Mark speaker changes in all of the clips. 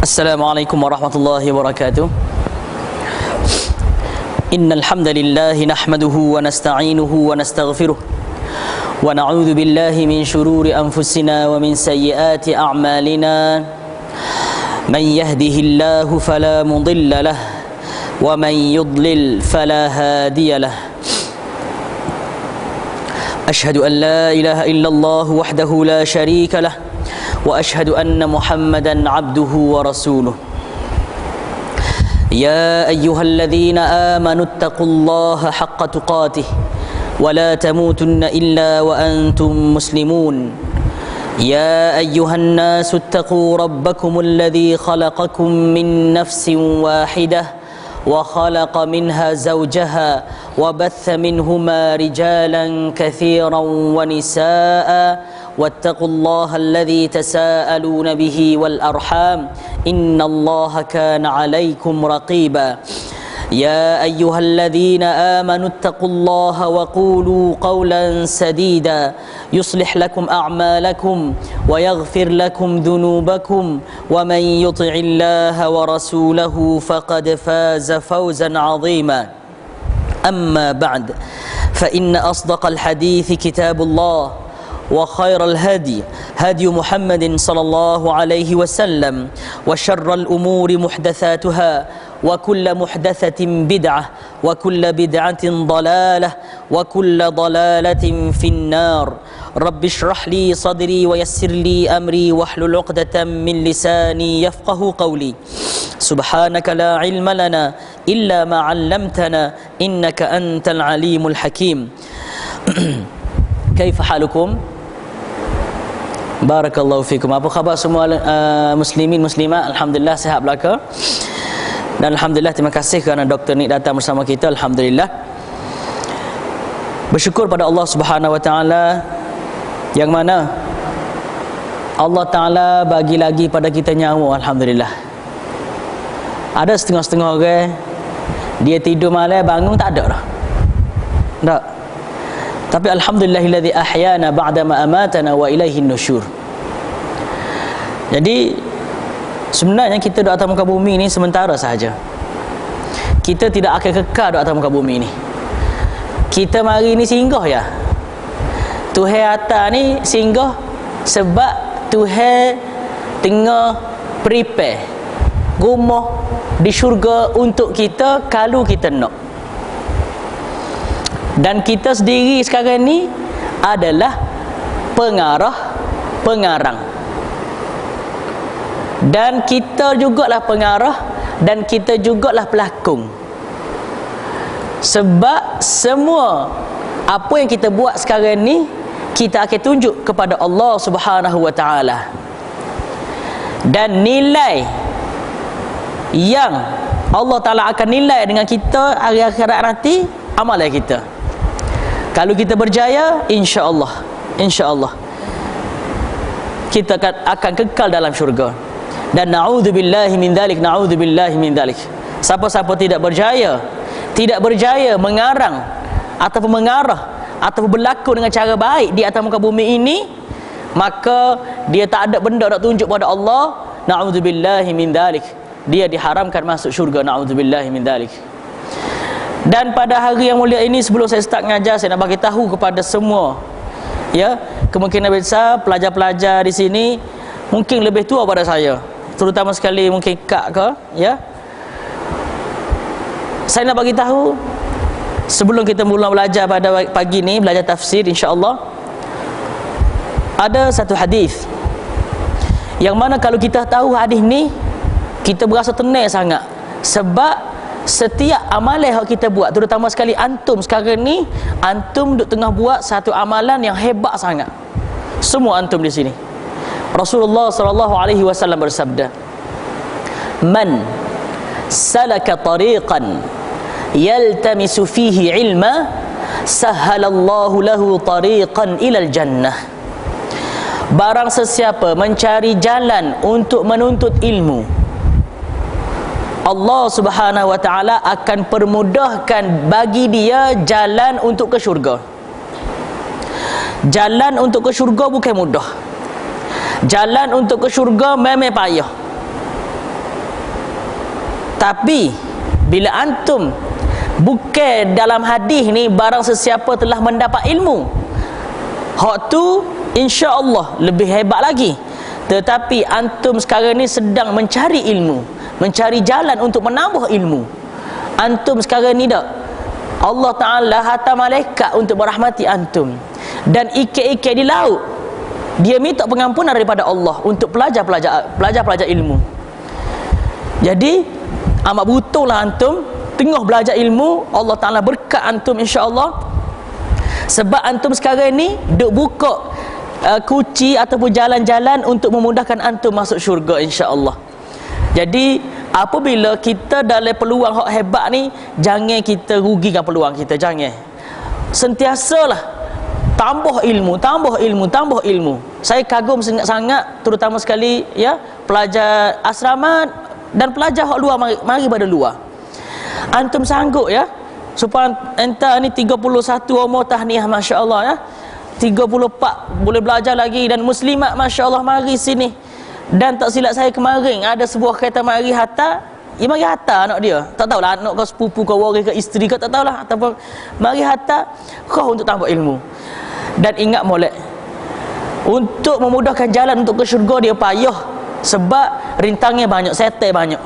Speaker 1: Assalamualaikum warahmatullahi wabarakatuh. Innal hamdalillah nahmaduhu wa nasta'inuhu wa nastaghfiruh wa na'udzu billahi min shururi anfusina wa min sayyiati a'malina. Man yahdihillahu fala mudilla lahu wa man yudlil fala hadiya lahu. Ashhadu an la ilaha illallah wahdahu la sharika lahu wa ashhadu anna Muhammadan abduhu wa rasuluh. Ya ayyuhalladzina amanu taqullaha haqqa tuqatih wa la tamutunna illa wa antum muslimun. Ya ayyuhan nasu taqu rabbakumul ladzi khalaqakum min nafsin wahidah wa khalaqa minha zawjaha wa batha minhuma rijalan katsiran wa nisaa'a واتقوا الله الذي تساءلون به والأرحام إن الله كان عليكم رقيبا يا أيها الذين آمنوا اتقوا الله وقولوا قولا سديدا يصلح لكم أعمالكم ويغفر لكم ذنوبكم ومن يطع الله ورسوله فقد فاز فوزا عظيما أما بعد فإن أصدق الحديث كتاب الله وخير الهدي هدي محمد صلى الله عليه وسلم وشر الأمور محدثاتها وكل محدثة بدعة وكل بدعة ضلالة وكل ضلالة في النار. رب اشرح لي صدري ويسر لي أمري واحلل عقدة من لساني يفقه قولي. سبحانك لا علم لنا إلا ما علمتنا إنك أنت العليم الحكيم. كيف حالكم؟ Barakallahu fikum. Apa khabar semua muslimin muslimat? Alhamdulillah sihat belaka. Dan alhamdulillah terima kasih kerana Dr. Nick datang bersama kita. Alhamdulillah. Bersyukur pada Allah Subhanahu wa taala yang mana Allah taala bagi lagi pada kita nyawa, alhamdulillah. Ada setengah-setengah orang dia tidur malam bangun tak ada dah. Tak. Tapi alhamdulillahilladzi ahyana ba'da ma amatana wa ilaihin nusyur. Jadi sebenarnya kita di atas muka bumi ni sementara sahaja. Kita tidak akan kekal di atas muka bumi ni. Kita mari ni singgah ya. Tuhan atas ni singgah sebab Tuhan tengah prepare rumah di syurga untuk kita kalau kita nak. Dan kita sendiri sekarang ni adalah pengarah-pengarang. Dan kita jugalah pengarah dan kita jugalah pelakon. Sebab semua apa yang kita buat sekarang ni kita akan tunjuk kepada Allah Subhanahu wa taala. Dan nilai yang Allah Taala akan nilai dengan kita hari akhirat nanti amalan kita. Kalau kita berjaya, insya-Allah kita akan kekal dalam syurga. Dan na'udzubillahi min dzalik. Siapa-siapa tidak berjaya mengarang ataupun mengarah ataupun berlakon dengan cara baik di atas muka bumi ini, maka dia tak ada benda nak tunjuk pada Allah. Na'udzubillahi min dzalik. Dia diharamkan masuk syurga. Na'udzubillahi min dzalik. Dan pada hari yang mulia ini, sebelum saya start mengajar, saya nak bagi tahu kepada semua, ya, kemungkinan besar pelajar-pelajar di sini mungkin lebih tua pada saya, terutama sekali mungkin kak ke, ya. Saya nak bagi tahu sebelum kita mula belajar pada pagi ni, belajar tafsir insya-Allah, ada satu hadis yang mana kalau kita tahu hadis ni, kita berasa tenang sangat. Sebab setiap amalan yang kita buat, terutama sekali antum sekarang ni, antum duk tengah buat satu amalan yang hebat sangat. Semua antum di sini. Rasulullah sallallahu alaihi wasallam bersabda, "Man salaka tariqan yaltamisu fihi ilma, sahhalallahu lahu tariqan ilal jannah." Barang sesiapa mencari jalan untuk menuntut ilmu, Allah Subhanahu wa taala akan permudahkan bagi dia jalan untuk ke syurga. Jalan untuk ke syurga bukan mudah. Jalan untuk ke syurga memang payah. Tapi bila antum bukan dalam hadis ni barang sesiapa telah mendapat ilmu, hak tu insya-Allah lebih hebat lagi. Tetapi antum sekarang ni sedang mencari ilmu, mencari jalan untuk menambah ilmu. Antum sekarang ni dak, Allah Ta'ala hantar malaikat untuk merahmati antum, dan ikan-ikan di laut dia minta pengampunan daripada Allah untuk pelajar-pelajar ilmu. Jadi amat beruntung antum tengah belajar ilmu, Allah Ta'ala berkat antum insya-Allah. Sebab antum sekarang ni duk buka kunci ataupun jalan-jalan untuk memudahkan antum masuk syurga insya-Allah. Jadi apabila kita dalam peluang hak hebat ni, jangan kita rugikan peluang kita, jangan. Sentiasalah tambah ilmu, tambah ilmu, tambah ilmu. Saya kagum sangat terutama sekali ya pelajar asrama dan pelajar hak luar mari pada luar. Antum sanggup ya supaya entah ni 31 umur tahniah masya-Allah ya. 34 boleh belajar lagi, dan muslimat masya-Allah mari sini. Dan tak silap saya kemarin ada sebuah kereta mari hantar, mari hantar anak dia. Tak tahulah anak kau sepupu kau, waris ke isteri kau, tak tahulah, ataupun mari hantar kau untuk tambah ilmu. Dan ingat molek, untuk memudahkan jalan untuk ke syurga dia payah, sebab rintangnya banyak, setan banyak.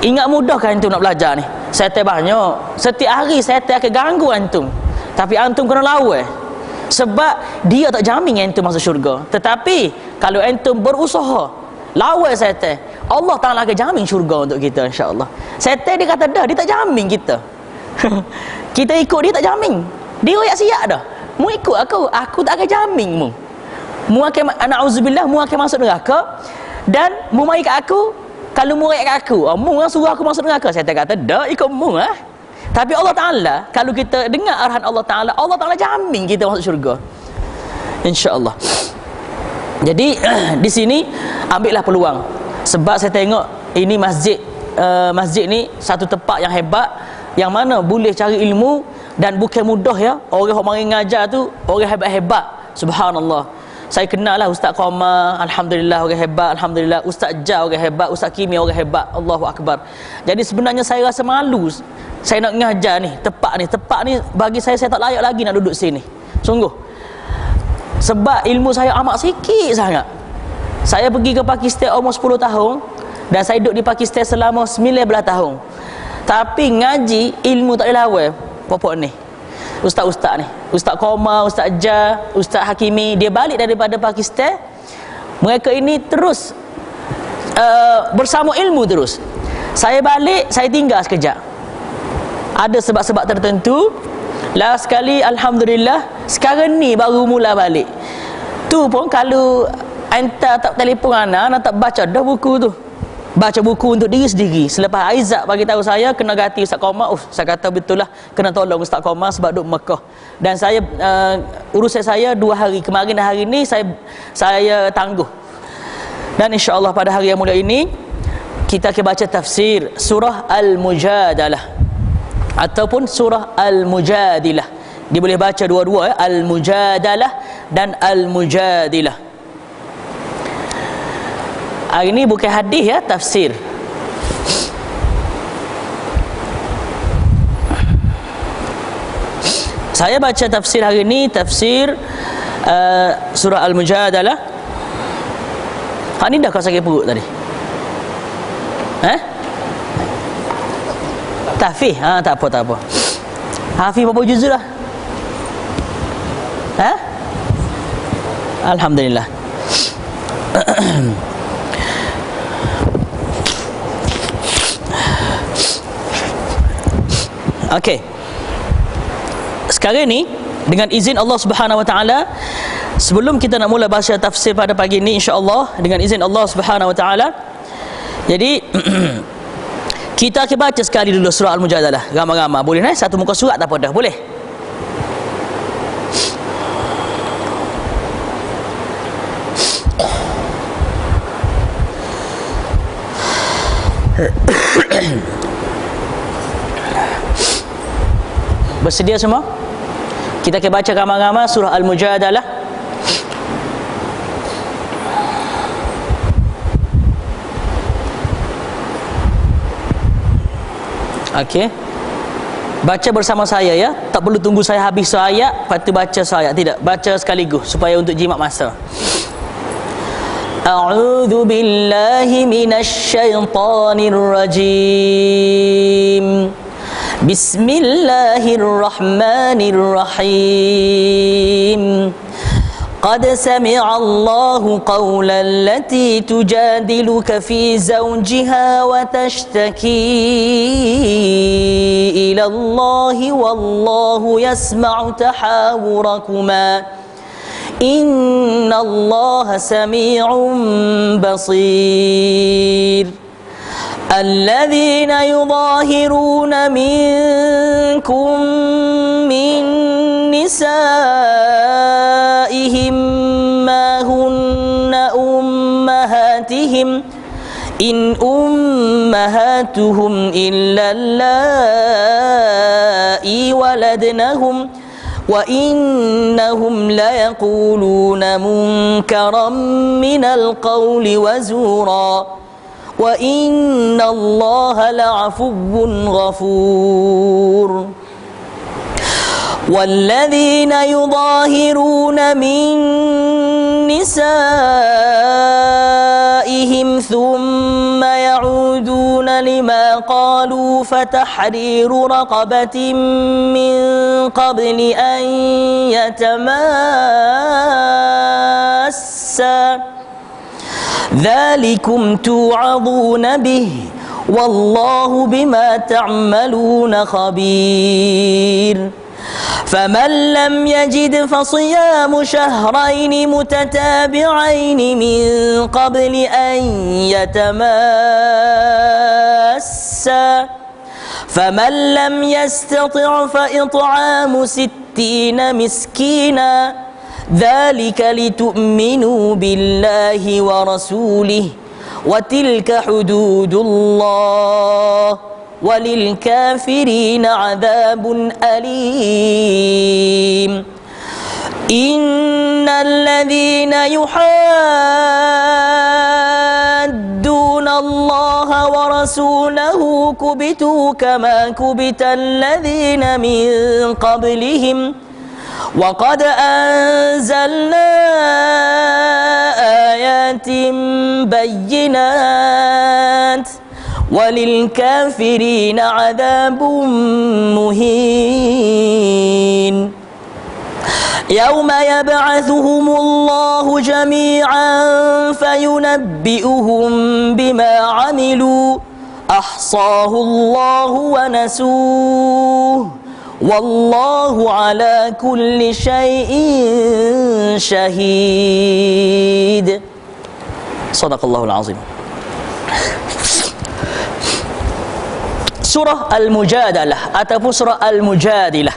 Speaker 1: Ingat mudah kan antum nak belajar ni, setan banyak. Setiap hari setan akan ganggu antum, tapi antum kena lawan. Sebab dia tak jamin antum masuk syurga. Tetapi kalau antum berusaha lawan setan, Allah Ta'ala akan jamin syurga untuk kita insya-Allah. Setan dia kata dah, dia tak jamin kita. Kita ikut dia tak jamin. Dia royak siap dah. Mu ikut aku tak akan jamin mu. Mu akan na'udzubillah, mu akan masuk neraka, dan mu mai kat aku, kalau mu royak kat aku, mu suruh aku masuk neraka. Setan kata dah, ikut mu ah. Tapi Allah Ta'ala, kalau kita dengar arahan Allah Ta'ala, Allah Ta'ala jamin kita masuk syurga insya-Allah. Jadi di sini ambillah peluang. Sebab saya tengok ini masjid ni satu tempat yang hebat, yang mana boleh cari ilmu, dan bukan mudah ya. Orang yang mari ngajar tu orang hebat-hebat, subhanallah. Saya kenal lah Ustaz Qamar, alhamdulillah orang hebat, alhamdulillah. Ustaz Jah orang hebat, Ustaz Kimi orang hebat, Allahu Akbar. Jadi sebenarnya saya rasa malu saya nak ngajar ni, tempat ni bagi saya tak layak lagi nak duduk sini. Sungguh. Sebab ilmu saya amat sikit sangat. Saya pergi ke Pakistan umur 10 tahun, dan saya duduk di Pakistan selama 19 tahun. Tapi ngaji ilmu tak boleh lawan popok ni. Ustaz-ustaz ni, Ustaz Qamar, Ustaz Jah, Ustaz Hakimi, dia balik daripada Pakistan. Mereka ini terus bersama ilmu terus. Saya balik, saya tinggal sekejap. Ada sebab-sebab tertentu. Last sekali alhamdulillah sekarang ni baru mula balik. Tu pun kalau anta tak telefon ana tak baca dah buku tu. Baca buku untuk diri sendiri. Selepas Aizat bagi tahu saya kena ganti Ustaz Qamar, saya kata betul lah, kena tolong Ustaz Qamar sebab duduk Mekah. Dan saya urusan saya 2 hari kemarin dan hari ni saya tangguh. Dan insya-Allah pada hari yang mulia ini kita akan baca tafsir surah Al-Mujadalah ataupun surah Al-Mujadilah. Dia boleh baca dua-dua ya, Al-Mujadalah dan Al-Mujadilah. Hari ini bukan hadis ya, tafsir. Saya baca tafsir hari ini, tafsir surah Al-Mujadalah. Ni dah kau sakit perut tadi? Tahfiz? Tak apa. Hafiz berapa juz dah? Alhamdulillah. Okey. Sekarang ni dengan izin Allah Subhanahu Wa Taala, sebelum kita nak mula baca tafsir pada pagi ini insya-Allah dengan izin Allah Subhanahu Wa Taala, jadi kita akan baca sekali dulu surah Al-Mujadalah ramai-ramai. Boleh satu muka surat tak apa dah, boleh? Bersedia semua? Kita akan baca ramai-ramai surah Al-Mujadalah. Okey. Baca bersama saya ya. Tak perlu tunggu saya habis ayat lepas tu baca ayat. Tidak, baca sekaligus supaya untuk jimat masa. A'udzu billahi minasy syaithanir rajim. Bismillahirrahmanirrahim. قد سمع الله قول التي تجادلك في زوجها وتشتكي إلى الله والله يسمع تحاوركما إن الله سميع بصير الذين يظاهرون منكم من نسائهم ما هن أمهاتهم إن أمهاتهم إلا اللائي ولدنهم وإنهم ليقولون منكرا من القول وزورا وإن الله لعفو غفور والذين يظاهرون من نسائهم ثم يعودون لما قالوا فتحرير رقبة من قبل أن يتماسا ذلكم توعظون به والله بما تعملون خبير فمن لم يجد فصيام شهرين متتابعين من قبل أن يتماسا فمن لم يستطع فإطعام 60 مسكينا ذلك لتؤمنوا بالله ورسوله وتلك حدود الله وللكافرين عذاب أليم إن الذين يحادون الله ورسوله كبتوا كما كبت الذين من قبلهم وقد أنزلنا آيات بينات وللكافرين عذاب مهين يوم يبعثهم الله جميعا فينبئهم بما عملوا أحصاه الله ونسوه والله على كل شيء شهيد صدق الله العظيم. Surah Al-Mujadalah ataupun surah Al-Mujadilah.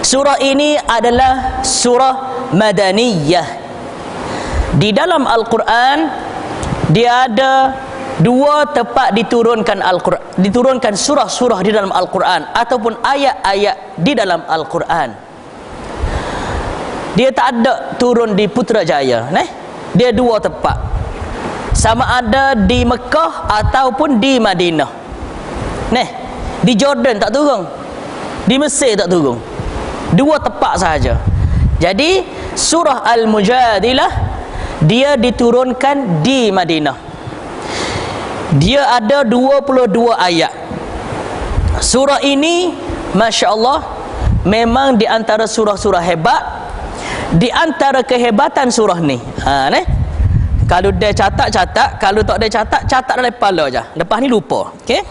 Speaker 1: Surah ini adalah surah Madaniyah. Di dalam Al-Quran dia ada dua tempat diturunkan Al-Quran, diturunkan surah-surah di dalam Al-Quran ataupun ayat-ayat di dalam Al-Quran. Dia tak ada turun di Putrajaya, dia dua tempat. Sama ada di Mekah ataupun di Madinah. Di Jordan tak turun, di Mesir tak turun. Dua tempat sahaja. Jadi surah Al-Mujadilah dia diturunkan di Madinah. Dia ada 22 ayat. Surah ini masya-Allah memang di antara surah-surah hebat. Di antara kehebatan surah ni, kalau dia catat, kalau tak dia catat dalam kepala aja. Lepas ni lupa. Okey.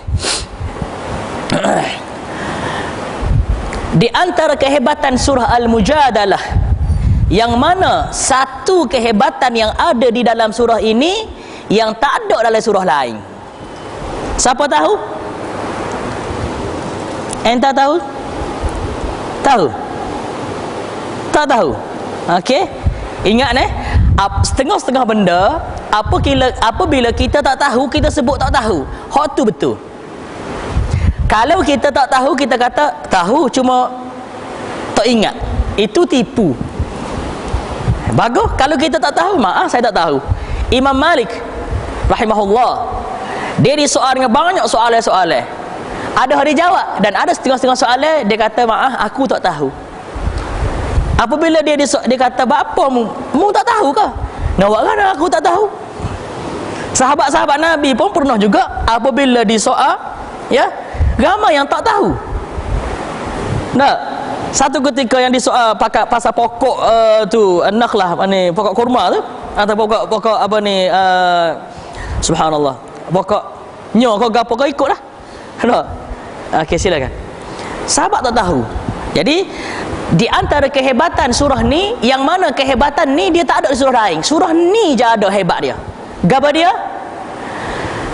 Speaker 1: Di antara kehebatan surah Al-Mujadalah, yang mana satu kehebatan yang ada di dalam surah ini yang tak ada dalam surah lain. Siapa tahu? Entah tahu? Tahu? Tak tahu? Okey. Ingat setengah-setengah benda apabila kita tak tahu, kita sebut tak tahu. Hak tu betul. Kalau kita tak tahu, kita kata tahu cuma tak ingat, itu tipu. Bagus. Kalau kita tak tahu, maaf saya tak tahu. Imam Malik rahimahullah, dia disoal dengan banyak soalan-soalan. Ada hari jawab dan ada setengah-setengah soalan dia kata maaf aku tak tahu. Apabila dia kata apa mu tak tahu ke? Nak buat kan aku tak tahu. Sahabat-sahabat Nabi pun pernah juga apabila disoal, ya, ramai yang tak tahu. Nah, satu ketika yang disoal pasal pokok tu nakhlah ni, pokok kurma tu atau pokok apa ni, subhanallah, pokok nyo kau gapo kau ikutlah. Nah, okey silakan. Sahabat tak tahu. Jadi di antara kehebatan surah ni, yang mana kehebatan ni dia tak ada di surah lain. Surah ni je ada hebat dia. Gapo dia?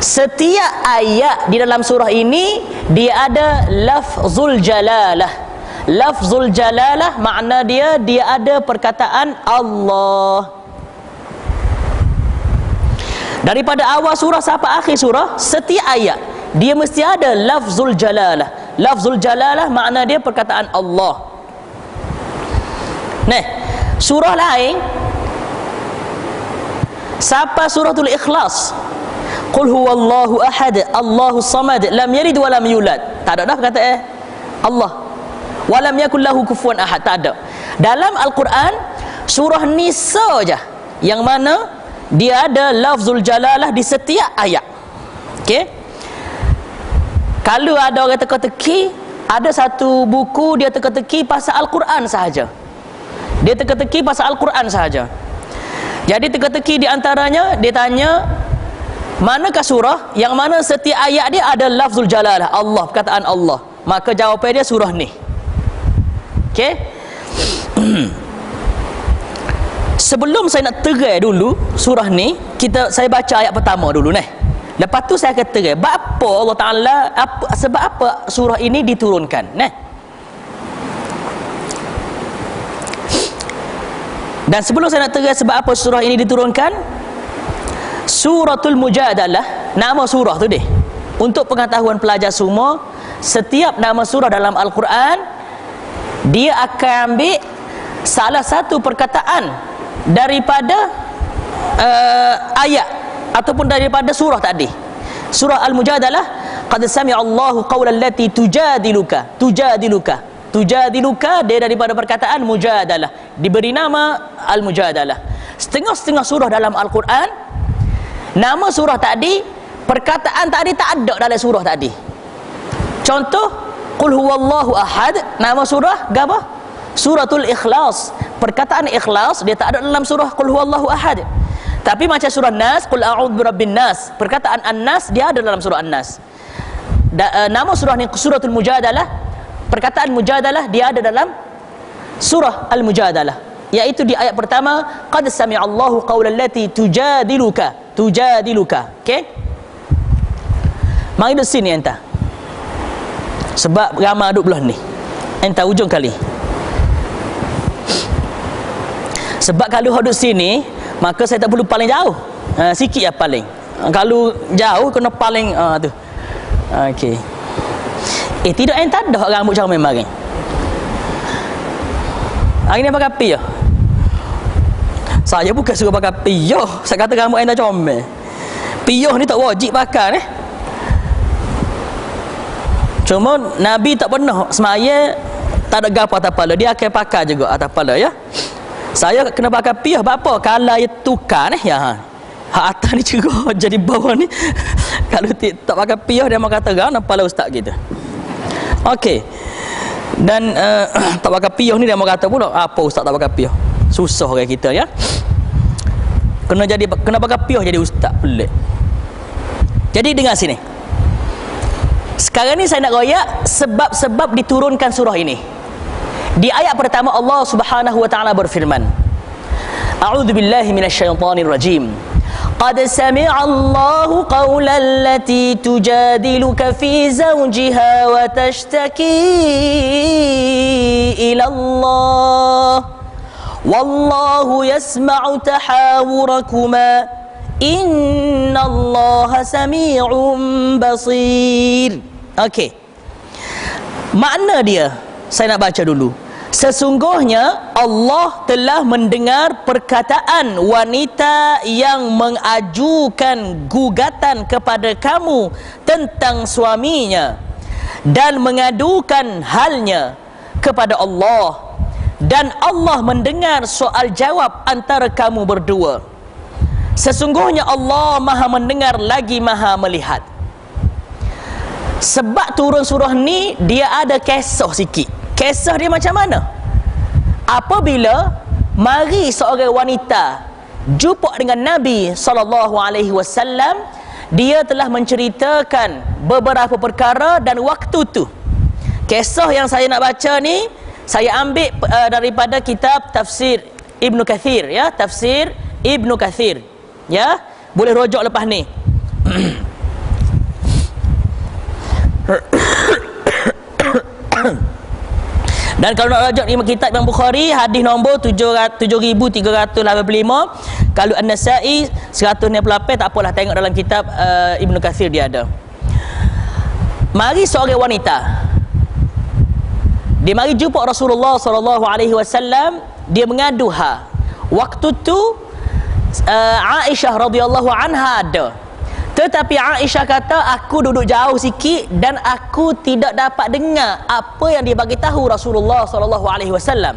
Speaker 1: Setiap ayat di dalam surah ini dia ada lafzul jalalah. Lafzul jalalah makna dia ada perkataan Allah. Daripada awal surah sampai akhir surah, setiap ayat dia mesti ada lafzul jalalah. Lafzul jalalah makna dia perkataan Allah. Nah, surah lain sampai suratul Ikhlas, qul huwallahu ahad Allahus samad lam yalid wa lam yulad, tak ada dah perkataan Allah. Wa lam yakul lahu kufuwan ahad, tak ada. Dalam Al-Quran surah ni saja yang mana dia ada lafzul jalalah di setiap ayat. Okey, kalau ada orang teka-teki, ada satu buku dia teka-teki pasal Al-Quran sahaja. Dia teka-teki pasal Al-Quran sahaja. Jadi teka-teki di antaranya dia tanya manakah surah yang mana setiap ayat dia ada lafzul jalalah Allah, perkataan Allah. Maka jawapan dia surah ni. Okey. Sebelum saya nak terai dulu surah ni, saya baca ayat pertama dulu ni. Lepas tu saya akan terai apa Allah Taala, sebab apa surah ini diturunkan. Nah, dan sebelum saya nak terai sebab apa surah ini diturunkan, Suratul Mujadalah, nama surah tu deh. Untuk pengetahuan pelajar semua, setiap nama surah dalam Al-Quran dia akan ambil salah satu perkataan daripada ayat ataupun daripada surah tadi. Surah Al-Mujadalah, qad sami'a Allahu qawla allati tujadiluka. Tujadiluka dia daripada perkataan mujadalah, diberi nama Al-Mujadalah. Setengah-setengah surah dalam Al-Quran, nama surah tadi, perkataan tadi tak ada dalam surah tadi. Contoh, qul huwallahu ahad, nama surah apa? Suratul Ikhlas. Perkataan ikhlas dia tak ada dalam surah qul huwallahu ahad. Tapi macam surah Nas, qul a'udzu birabbin nas, perkataan An-Nas dia ada dalam surah An-Nas. Nama surah ni Suratul Mujadalah, perkataan mujadalah dia ada dalam surah Al-Mujadalah, iaitu di ayat pertama, qad sami'a Allahu qawla allati tujadiluka. Okey, mari duduk sini entah, sebab ramai duduk belah ni entah ujung kali. Sebab kalau duduk sini maka saya tak perlu paling jauh, sikit ya paling. Kalau jauh kena paling tu. Okey. Tidak entah dah rambut cara memang hari. Hari ni pakai piyah. Saya bukan suruh pakai piyah, saya kata rambut entah comel. Piyah ni tak wajib pakai ni. Cuma Nabi tak pernah semaya tak ada gapo atas kepala, dia akan pakai juga atas kepala ya. Saya kena pakai piyah apa? Kalau ia tukar ni ya. Hak atas ni cerah jadi bawah ni. Kalau tak pakai piyah dia mau kata gana kepala ustaz kita. Okey. Dan tak pakai piyah ni dia mau kata pula apa ustaz tak pakai piyah. Susah orang kita ya. Kena pakai piyah jadi ustaz pelik. Jadi dengar sini. Sekarang ni saya nak royak sebab-sebab diturunkan surah ini. Di ayat pertama Allah Subhanahu wa taala berfirman, A'udzu billahi minasyaitonir rajim. Qad sami'a Allahu qawla allati tujadiluka fi zawjiha wa tashtaki ila Allah. Wallahu yasma'u tahawurakuma. Innallaha sami'un basir. Okey. Makna dia saya nak baca dulu. Sesungguhnya Allah telah mendengar perkataan wanita yang mengajukan gugatan kepada kamu tentang suaminya dan mengadukan halnya kepada Allah, dan Allah mendengar soal jawab antara kamu berdua. Sesungguhnya Allah Maha mendengar lagi Maha melihat. Sebab turun surah ni dia ada kisah sikit. Kisah dia macam mana? Apabila mari seorang wanita jumpa dengan Nabi SAW, dia telah menceritakan beberapa perkara, dan waktu tu kisah yang saya nak baca ni saya ambil daripada kitab tafsir Ibnu Kathir, ya, tafsir Ibnu Kathir, ya, boleh rujuk lepas ni. Dan kalau nak rujuk ni kitab Imam Bukhari, hadis nombor 7385. Kalau An-Nasa'i 198, tak apalah, tengok dalam kitab Ibnu Katsir dia ada. Mari seorang wanita, dia mari jumpa Rasulullah SAW, dia mengadu ha. Waktu tu Aisyah radhiyallahu anha ada. Tetapi Aisyah kata, aku duduk jauh sikit dan aku tidak dapat dengar apa yang dia bagi tahu Rasulullah SAW.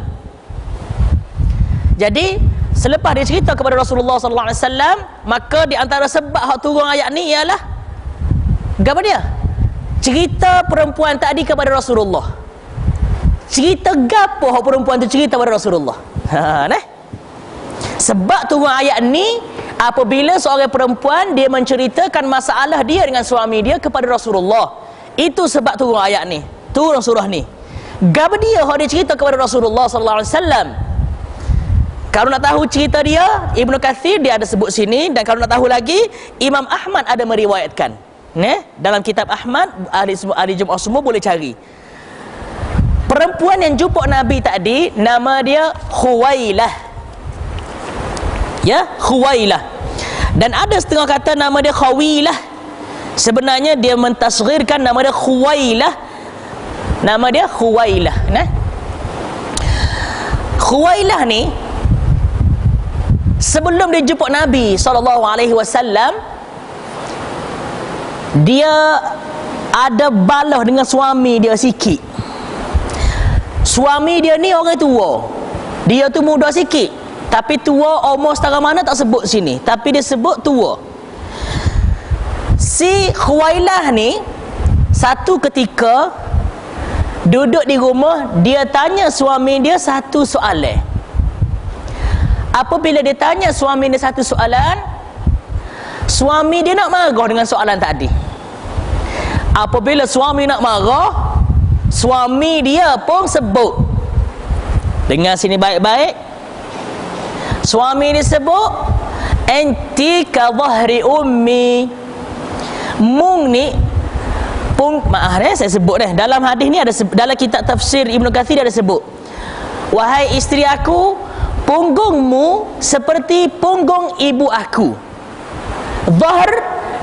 Speaker 1: Jadi selepas dia cerita kepada Rasulullah SAW, maka di antara sebab hak turun ayat ni ialah apa dia? Cerita perempuan tadi kepada Rasulullah. Cerita gapo hak perempuan tu cerita kepada Rasulullah? Sebab turun ayat ni apabila seorang perempuan dia menceritakan masalah dia dengan suami dia kepada Rasulullah. Itu sebab turun ayat ni, turun surah ni. Gapo dia hak dia cerita kepada Rasulullah SAW. Kalau nak tahu cerita dia, Ibnu Katsir dia ada sebut sini, dan kalau nak tahu lagi, Imam Ahmad ada meriwayatkan. Dalam kitab Ahmad, ahli Jumaat semua boleh cari. Perempuan yang jumpa Nabi tadi nama dia Khuwailah. Ya, Khuwailah. Dan ada setengah kata nama dia Khawilah. Sebenarnya dia mentasghirkan nama dia Khuwailah. Nama dia Khuwailah. Khuwailah ni sebelum dia jumpa Nabi SAW, dia ada balah dengan suami dia sikit. Suami dia ni orang tua, dia tu muda sikit, tapi tua umur setara mana tak sebut sini, tapi dia sebut tua. Si Khuwailah ni satu ketika duduk di rumah, dia tanya suami dia satu soalan. Apabila dia tanya suami dia satu soalan, suami dia nak marah dengan soalan tadi. Apabila suami nak marah, suami dia pun sebut, dengar sini baik-baik, suami dia sebut, anti ka dhahri ummi. Mung ni saya sebut dalam hadis ni ada, dalam kitab tafsir Ibnu Katsir ada sebut, wahai isteri aku, punggungmu seperti punggung ibu aku. Dhahr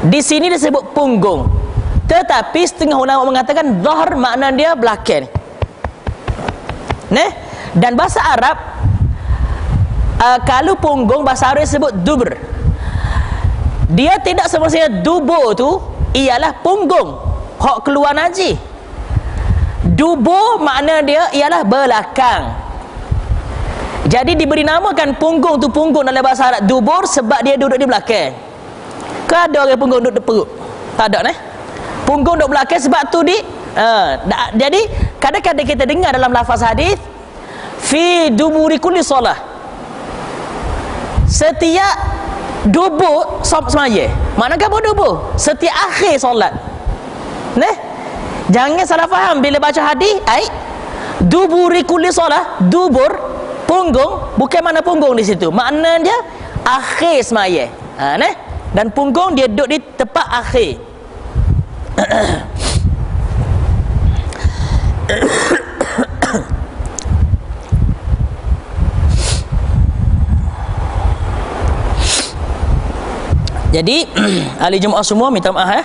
Speaker 1: di sini disebut punggung, tetapi setengah ulama mengatakan dhahr makna dia belakang. Dan bahasa Arab, kalau punggung bahasa Arab disebut dubur. Dia tidak semestinya dubur tu ialah punggung hak keluar najis. Dubur makna dia ialah belakang. Jadi diberi namakan punggung tu punggung dalam bahasa Arab dubur sebab dia duduk di belakang. Ke ada orang punggung duduk di perut? Tak ada punggung duduk belakang sebab tu jadi kadang-kadang kita dengar dalam lafaz hadis, fi duburi kulli solah, setiap dubur semaya. Mana apa dubur? Setiap akhir solat. Jangan salah faham bila baca hadis, duburi kulli solah, dubur punggung, bukan mana punggung di situ, makna dia akhir semaya. Dan punggung dia duduk di tempat akhir. Jadi ahli Jumaat semua minta maaf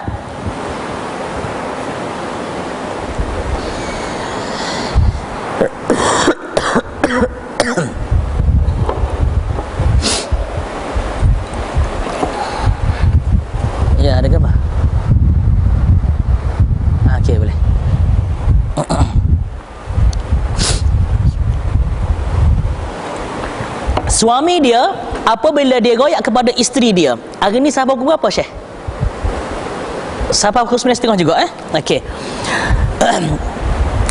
Speaker 1: suami dia apabila dia royak kepada isteri dia. Hari ni sahabat pukul berapa, Syekh? Sahabat pukul 9.30 juga, okey.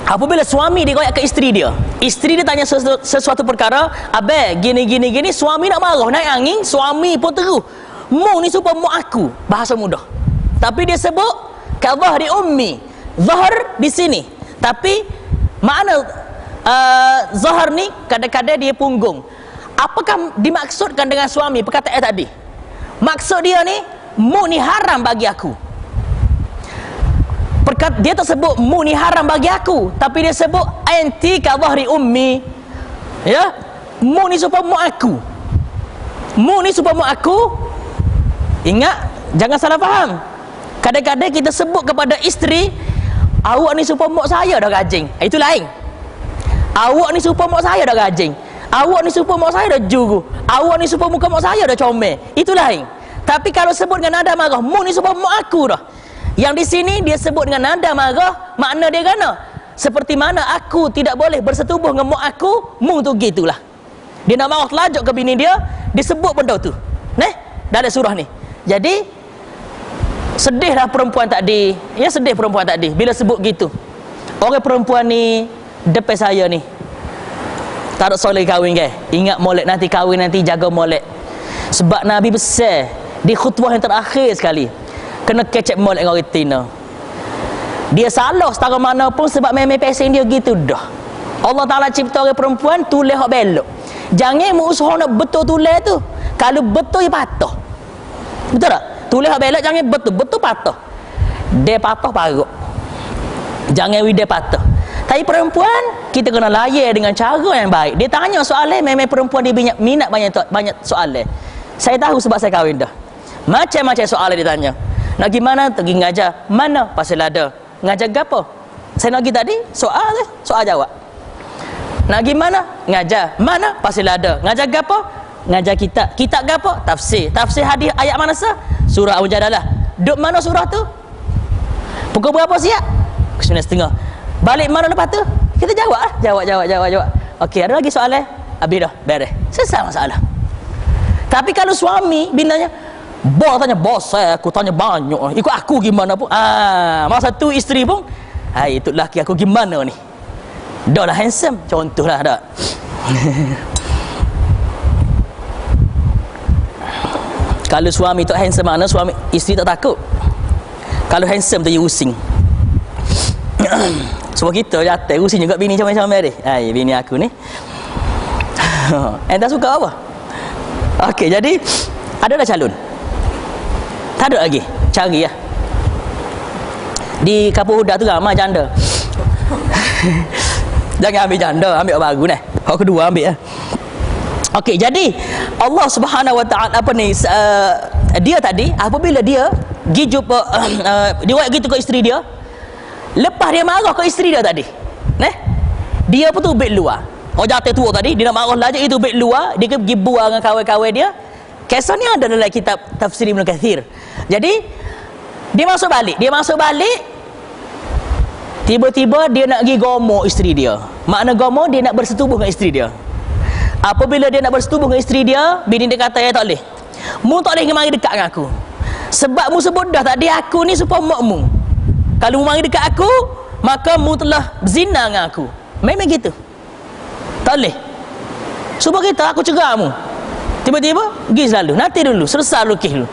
Speaker 1: Apabila suami dia royak ke isteri dia, isteri dia tanya sesuatu perkara, abang gini, suami nak marah, naik angin, suami pun terus, mu ni supaya mu aku, bahasa mudah. Tapi dia sebut ka dhahri ummi, zahar di sini, tapi makna zahar ni kadang-kadang dia punggung. Apakah dimaksudkan dengan suami perkataan tadi? Maksud dia ni, mu ni haram bagi aku. Dia tak sebut mu ni haram bagi aku, tapi dia sebut anti ka dhahri ummi. Ya, mu ni supaya mu aku. Mu ni supaya mu aku. Ingat, jangan salah faham. Kadang-kadang kita sebut kepada isteri, awak ni supaya mak saya dah rajin. Itu lain. Awak ni supaya mak saya dah rajin. Awak ni supaya mak saya dah juru. Awak ni supaya muka mak saya dah comel. Itu lain. Tapi kalau sebut dengan nada marah, mu ni supaya mak aku dah. Yang di sini dia sebut dengan nada marah, makna dia kena seperti mana aku tidak boleh bersetubuh dengan mak aku, mu tu gitulah. Dia nak marah telajuk ke bini dia, disebut benda tu. Dalam surah ni. Jadi sedihlah perempuan tadi. Ya, sedih perempuan tadi bila sebut gitu. Orang perempuan ni depan saya ni tak ada soleh kahwin ke? Ingat molek nanti kahwin, nanti jaga molek. Sebab Nabi besar di khutbah yang terakhir sekali kena kecek molek dengan orang tina. Dia salah setara mana pun sebab memang pesen dia gitu dah. Allah Ta'ala cipta orang perempuan tulis hak belok. Jangan mu usaha nak betul tulis tu. Kalau betul dia patah. Betul tak? Tulis hak belok jangan betul patah. Dia patah paruk. Jangan dia patah. Tapi perempuan kita kena layan dengan cara yang baik. Dia tanya soalan, memang perempuan dia minat banyak soalan. Saya tahu sebab saya kahwin dah. Macam-macam soalan dia tanya. Nak gimana? Pergi ngajar. Mana? Pasal ada. Ngajar gapo? Saya nak pergi tadi, soal jawab. Nak gimana? Ngajar. Mana? Pasal ada. Ngajar gapo? Ngajar kitab. Kitab gapo? Tafsir. Tafsir hadis ayat mana sah? Surah Al-Mujadalah. Duk mana surah tu? Pukul berapa siap? 9.30. Balik mana lepas tu? Kita jawab lah. Jawab. Okey, ada lagi soalan? Habis dah, beres. Selesai masalah. Tapi kalau suami bintanya, bos tanya, bos saya aku tanya banyak, ikut aku gimana pun. Masa tu isteri pun, itu lelaki aku gimana ni. Dah lah handsome, contohlah dah. Kalau suami tak handsome, mana suami isteri tak takut. Kalau handsome tu dia using. Sebab kita jatuh using juga bini comel-comel dia. Bini aku ni. Tak suka apa? Okey, jadi adalah calon. Tak ada lagi, cari lah. Di Kapur Huda tu ramai janda. Jangan ambil janda, ambil orang baru ni. Orang kedua ambil lah. Okey, jadi Allah Subhanahu Wa Ta'ala dia tadi apabila dia pergi jumpa dia buat gitu ke isteri dia, lepas dia marah ke isteri dia tadi, dia pun tu beg luar. Orang jatuh tua tadi, dia nak marah lagi, itu beg luar, dia pergi buang dengan kawan-kawan dia. Kisah ni ada dalam kitab Tafsir Ibn Kathir. Jadi dia masuk balik, tiba-tiba dia nak pergi gomo isteri dia. Makna gomo, dia nak bersetubuh dengan isteri dia. Apabila dia nak bersetubuh dengan isteri dia, bini dia kata, tak boleh. Mu tak boleh mari dekat dengan aku. Sebab mu sebut dah tadi, aku ni supaya makmu. Kalau mu mari dekat aku, maka mu telah berzina dengan aku. Memang gitu. Tak boleh. Supaya kita, aku cegah mu. Tiba-tiba, pergi selalu. Nanti dulu, selesai lukis dulu.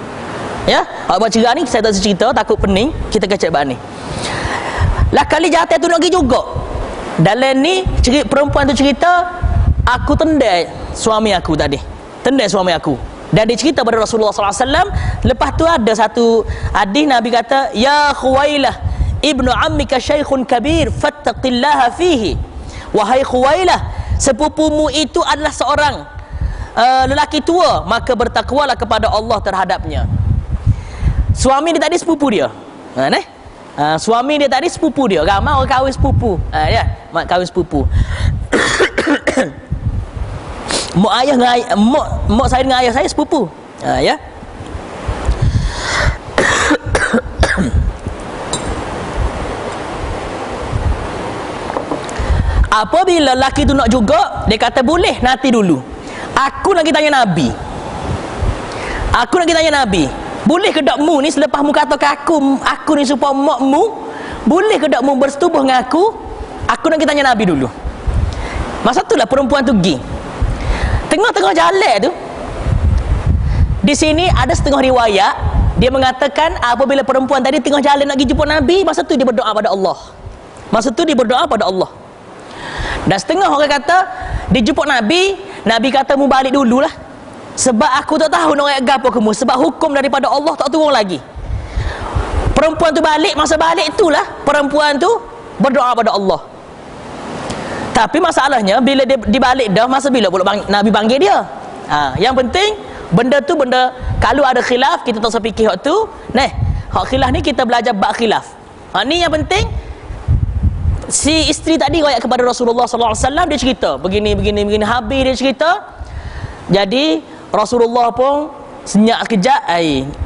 Speaker 1: Ya, awak buat cerah ni, saya tak cerita, takut pening, kita kecek bak ni. Lah kali jatuh tu nak pergi juga. Dalam ni, perempuan tu cerita, aku tendai suami aku tadi. Tendai suami aku. Dan dia cerita pada Rasulullah SAW. Lepas tu ada satu hadis Nabi kata, Ya Khuwailah, ibnu ammika syaikhun kabir, fattaqillaha fihi. Wahai Khuwailah, sepupumu itu adalah seorang lelaki tua, maka bertakwalah kepada Allah terhadapnya. Suami dia tadi sepupu dia. Suami dia tadi sepupu dia. Ramai orang kahwin sepupu. Mak kahwin sepupu. Mak ayah dengan ayah, mak saya dengan ayah saya sepupu. Ya. Apabila lelaki tu nak juga, dia kata boleh nanti dulu. Aku nak tanya Nabi. Aku nak tanya Nabi. Boleh ke tak mu ni selepas mu kata ke aku ni supaya makmu, boleh ke tak mu bersetubuh dengan aku? Aku nak tanya Nabi dulu. Masa tu lah perempuan tu pergi. Tengah-tengah jalan tu, di sini ada setengah riwayat dia mengatakan apabila perempuan tadi tengah jalan nak pergi jumpa Nabi, masa tu dia berdoa pada Allah. Masa tu dia berdoa pada Allah. Dan setengah orang kata dia jumpa Nabi, Nabi kata mu balik dululah. Sebab aku tak tahu nak ayat gapo kamu, sebab hukum daripada Allah tak turun lagi. Perempuan tu balik, masa balik itulah perempuan tu berdoa pada Allah. Tapi masalahnya bila dia dibalik dah, masa bila pula Nabi panggil dia. Yang penting benda tu benda kalau ada khilaf kita tak usah fikir hak tu. Hak khilaf ni kita belajar bab khilaf. Ni yang penting. Si isteri tadi royak kepada Rasulullah sallallahu alaihi wasallam, dia cerita begini habis dia cerita. Jadi Rasulullah pun senyap sekejap,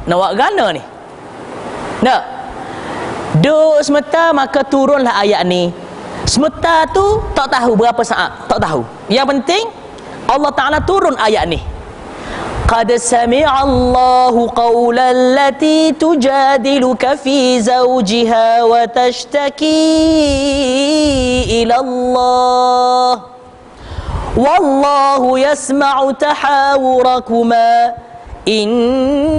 Speaker 1: nak buat gana ni. Nak duk semeta, maka turunlah ayat ni. Semeta tu tak tahu berapa saat, tak tahu. Yang penting Allah Ta'ala turun ayat ni. Qad sami'a Allahu qawlan lati tujadiluka fi zawjiha wa tashtaki ila Allah wallahu yasma'u tahawurakuma innallaha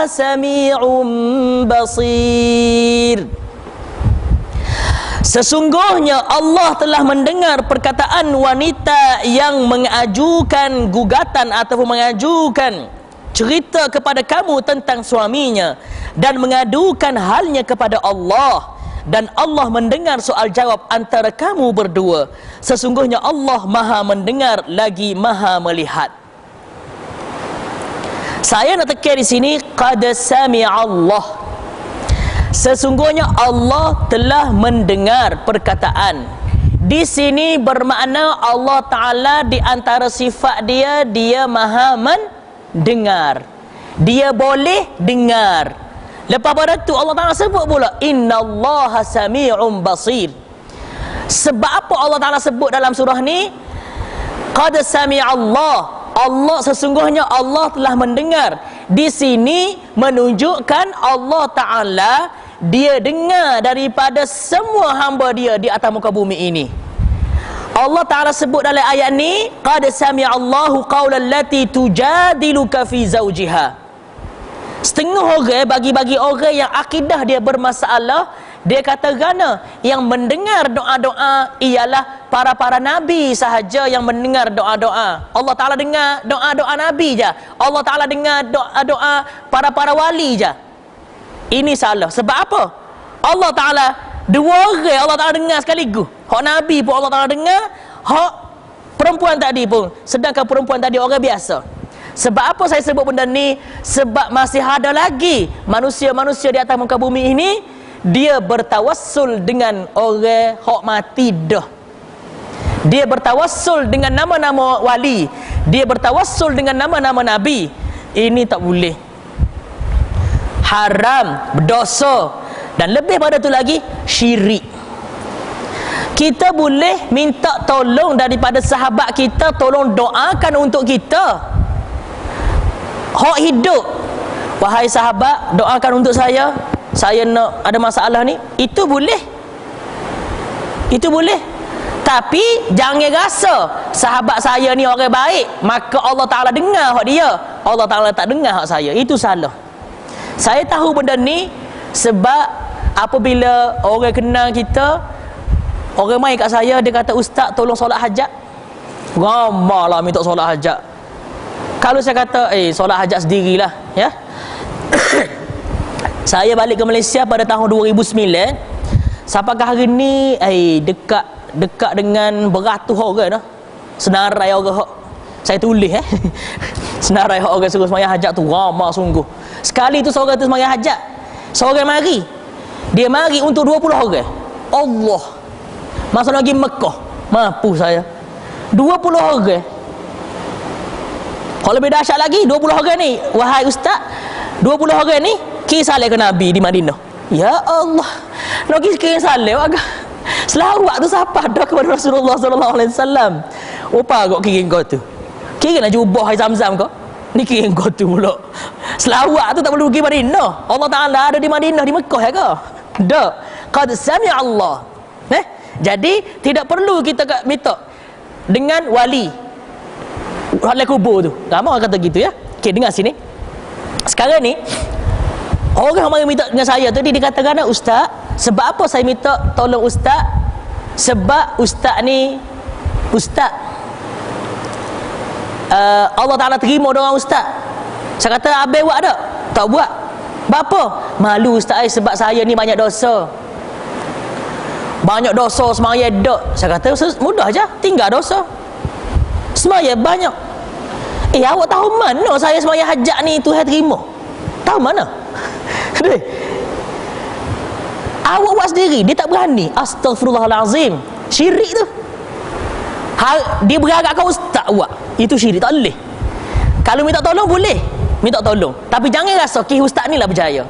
Speaker 1: sami'un basir. Sesungguhnya Allah telah mendengar perkataan wanita yang mengajukan gugatan ataupun mengajukan cerita kepada kamu tentang suaminya dan mengadukan halnya kepada Allah, dan Allah mendengar soal jawab antara kamu berdua. Sesungguhnya Allah Maha mendengar lagi Maha melihat. Saya nak tekan di sini qad sami'a Allah. Sesungguhnya Allah telah mendengar perkataan. Di sini bermakna Allah Ta'ala di antara sifat dia, dia Maha mendengar. Dia boleh dengar. Lepas pada tu Allah Ta'ala sebut pula innallaha sami'un basir. Sebab apa Allah Ta'ala sebut dalam surah ni qad sami'a Allah, Allah sesungguhnya Allah telah mendengar. Di sini menunjukkan Allah Ta'ala dia dengar daripada semua hamba dia di atas muka bumi ini. Allah Ta'ala sebut dalam ayat ni qad sami'a Allahu qawlan lati tujadiluka fi zawjiha. Setengah orang bagi orang yang akidah dia bermasalah, dia kata gana yang mendengar doa-doa ialah para nabi sahaja yang mendengar doa-doa. Allah Ta'ala dengar doa-doa nabi je. Allah Ta'ala dengar doa-doa para wali je. Ini salah. Sebab apa? Allah Ta'ala dua orang Allah Ta'ala dengar sekaligus. Hak nabi pun Allah Ta'ala dengar, hak perempuan tadi pun. Sedangkan perempuan tadi orang biasa. Sebab apa saya sebut benda ni? Sebab masih ada lagi manusia-manusia di atas muka bumi ini, dia bertawassul dengan orang hak mati dah. Dia bertawassul dengan nama-nama wali, dia bertawassul dengan nama-nama nabi. Ini tak boleh. Haram, berdosa, dan lebih pada tu lagi syirik. Kita boleh minta tolong daripada sahabat kita, tolong doakan untuk kita. Hak hidup, wahai sahabat, doakan untuk saya nak ada masalah ni. Itu boleh. Itu boleh. Tapi jangan rasa sahabat saya ni orang baik, maka Allah Ta'ala dengar hak dia, Allah Ta'ala tak dengar hak saya. Itu salah. Saya tahu benda ni sebab apabila orang kenal kita, orang main kat saya, dia kata, "Ustaz, tolong solat hajat." Ramah lah minta solat hajat. Kalau saya kata, solat hajat sendirilah, ya. Saya balik ke Malaysia pada tahun 2009. Sampai hari ni dekat dengan beratus orang dah. Senarai orang hak saya tulis senarai hak orang suruh sembahyang hajat tu ramah sungguh. Sekali tu seorang tu sembahyang hajat, seorang mari. Dia mari untuk 20 orang. Allah. Masa lagi Mekah, mampu saya 20 orang. Kalau lebih dahsyat lagi 20 orang ni, wahai ustaz, 20 orang ni kisah ke Nabi di Madinah. Ya Allah, nak kisah agak selawat tu siapa dah kepada Rasulullah sallallahu alaihi wasallam. Apa kok kira kau tu? Kira nak jubah air Zam-Zam kau. Ni kira kau tu pula. Selawat tu tak perlu pergi Madinah. Allah Ta'ala ada di Madinah, di Mekah ya ke? Tak. Qad sami'a Allah. Jadi tidak perlu kita minta dengan wali halal kubur tu. Ramai orang kata gitu ya. Okey, dengar sini. Sekarang ni orang yang minta dengan saya tu, dia katakan, ustaz, sebab apa saya minta tolong ustaz? Sebab ustaz ni ustaz, Allah Ta'ala terima doa ustaz. Saya kata, habis buat tak? Tak buat. Berapa? Malu ustaz sebab saya ni banyak dosa. Banyak dosa semaya tak. Saya kata, mudah je, tinggal dosa. Semaya banyak. Awak tahu mana saya semaya hajat ni Tuhan terima? Tahu mana? Awak buat sendiri, dia tak berani. Astaghfirullahalazim. Syirik tu. Dia beragak kau ustaz buat. Itu syirik, tak boleh. Kalau minta tolong boleh, minta tolong. Tapi jangan rasa ustaz ni lah berjaya.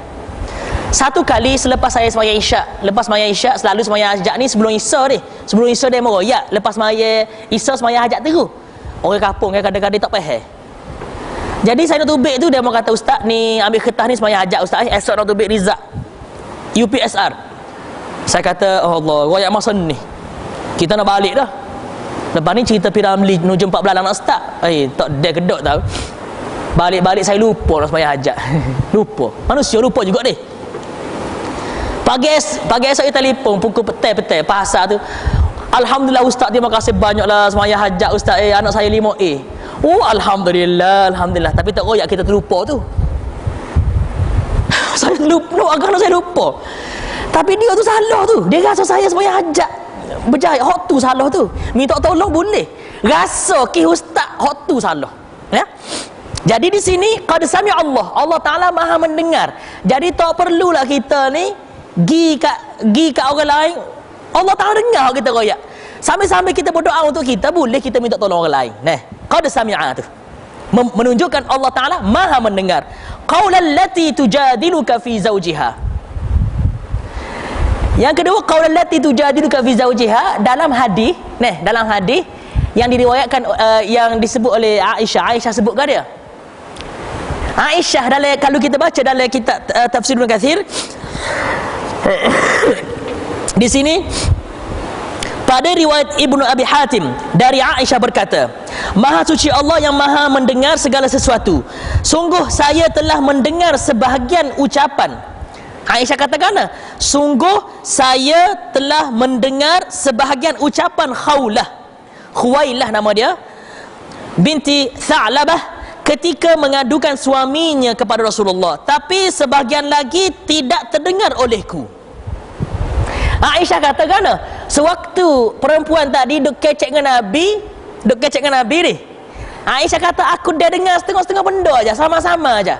Speaker 1: Satu kali selepas saya sembahyang Isyak, lepas sembahyang Isyak selalu sembahyang hajat ni sebelum Isya dia. Sebelum Isya dia meroyak, lepas sembahyang Isya sembahyang hajat terus. Orang kampung kan kadang-kadang tak faham. Jadi saya nak tubik tu, dia mau kata, ustaz ni ambil kertas ni sembahyang hajat ustaz, esok nak tubik Rizak UPSR. Saya kata, oh Allah, royak masa ni kita nak balik dah. Lepas ni cerita Piramli menuju 14 anak ustaz. Tak dia kedok tau. Balik-balik saya lupa nak sembahyang hajat. Lupa. Manusia lupa juga deh. Pagi esok dia telefon pukul petang pasal tu, alhamdulillah ustaz, terima kasih banyaklah sembahyang hajat ustaz, anak saya 5A. Oh alhamdulillah. Tapi tak royak kita terlupa tu. Saya lupa, agak saya lupa. Tapi dia tu salah tu. Dia rasa saya sembahyang hajat berjaya. Hak tu salah tu. Minta tolong boleh. Rasa ustaz hak tu salah. Ya. Jadi di sini qad sami'a Allah. Allah Ta'ala Maha mendengar. Jadi tak perlulah kita ni gi kat orang lain. Allah Ta'ala dengar kita royak. Sambil-sambil kita berdoa untuk kita, boleh kita minta tolong orang lain. Qad sami'a tu menunjukkan Allah Ta'ala Maha mendengar. Qaulal lati tujadiluka fi zawjiha. Yang kedua, qaulal lati tujadiluka fi zawjiha, dalam hadis, dalam hadis yang diriwayatkan yang disebut oleh Aisyah sebutkan dia. Aisyah dalam, kalau kita baca dalam kitab Tafsir Ibn Katsir di sini pada riwayat Ibnu Abi Hatim dari Aisyah berkata, Maha suci Allah yang Maha mendengar segala sesuatu. Sungguh saya telah mendengar sebahagian ucapan. Aisyah katakan, sungguh saya telah mendengar sebahagian ucapan Khuwailah nama dia, binti Tha'labah, ketika mengadukan suaminya kepada Rasulullah, tapi sebahagian lagi tidak terdengar olehku. Aisyah katakan, sewaktu perempuan tadi duk kecek dengan Nabi ni, Aisyah kata, aku dah dengar setengah-setengah benda aja, sama-sama aja.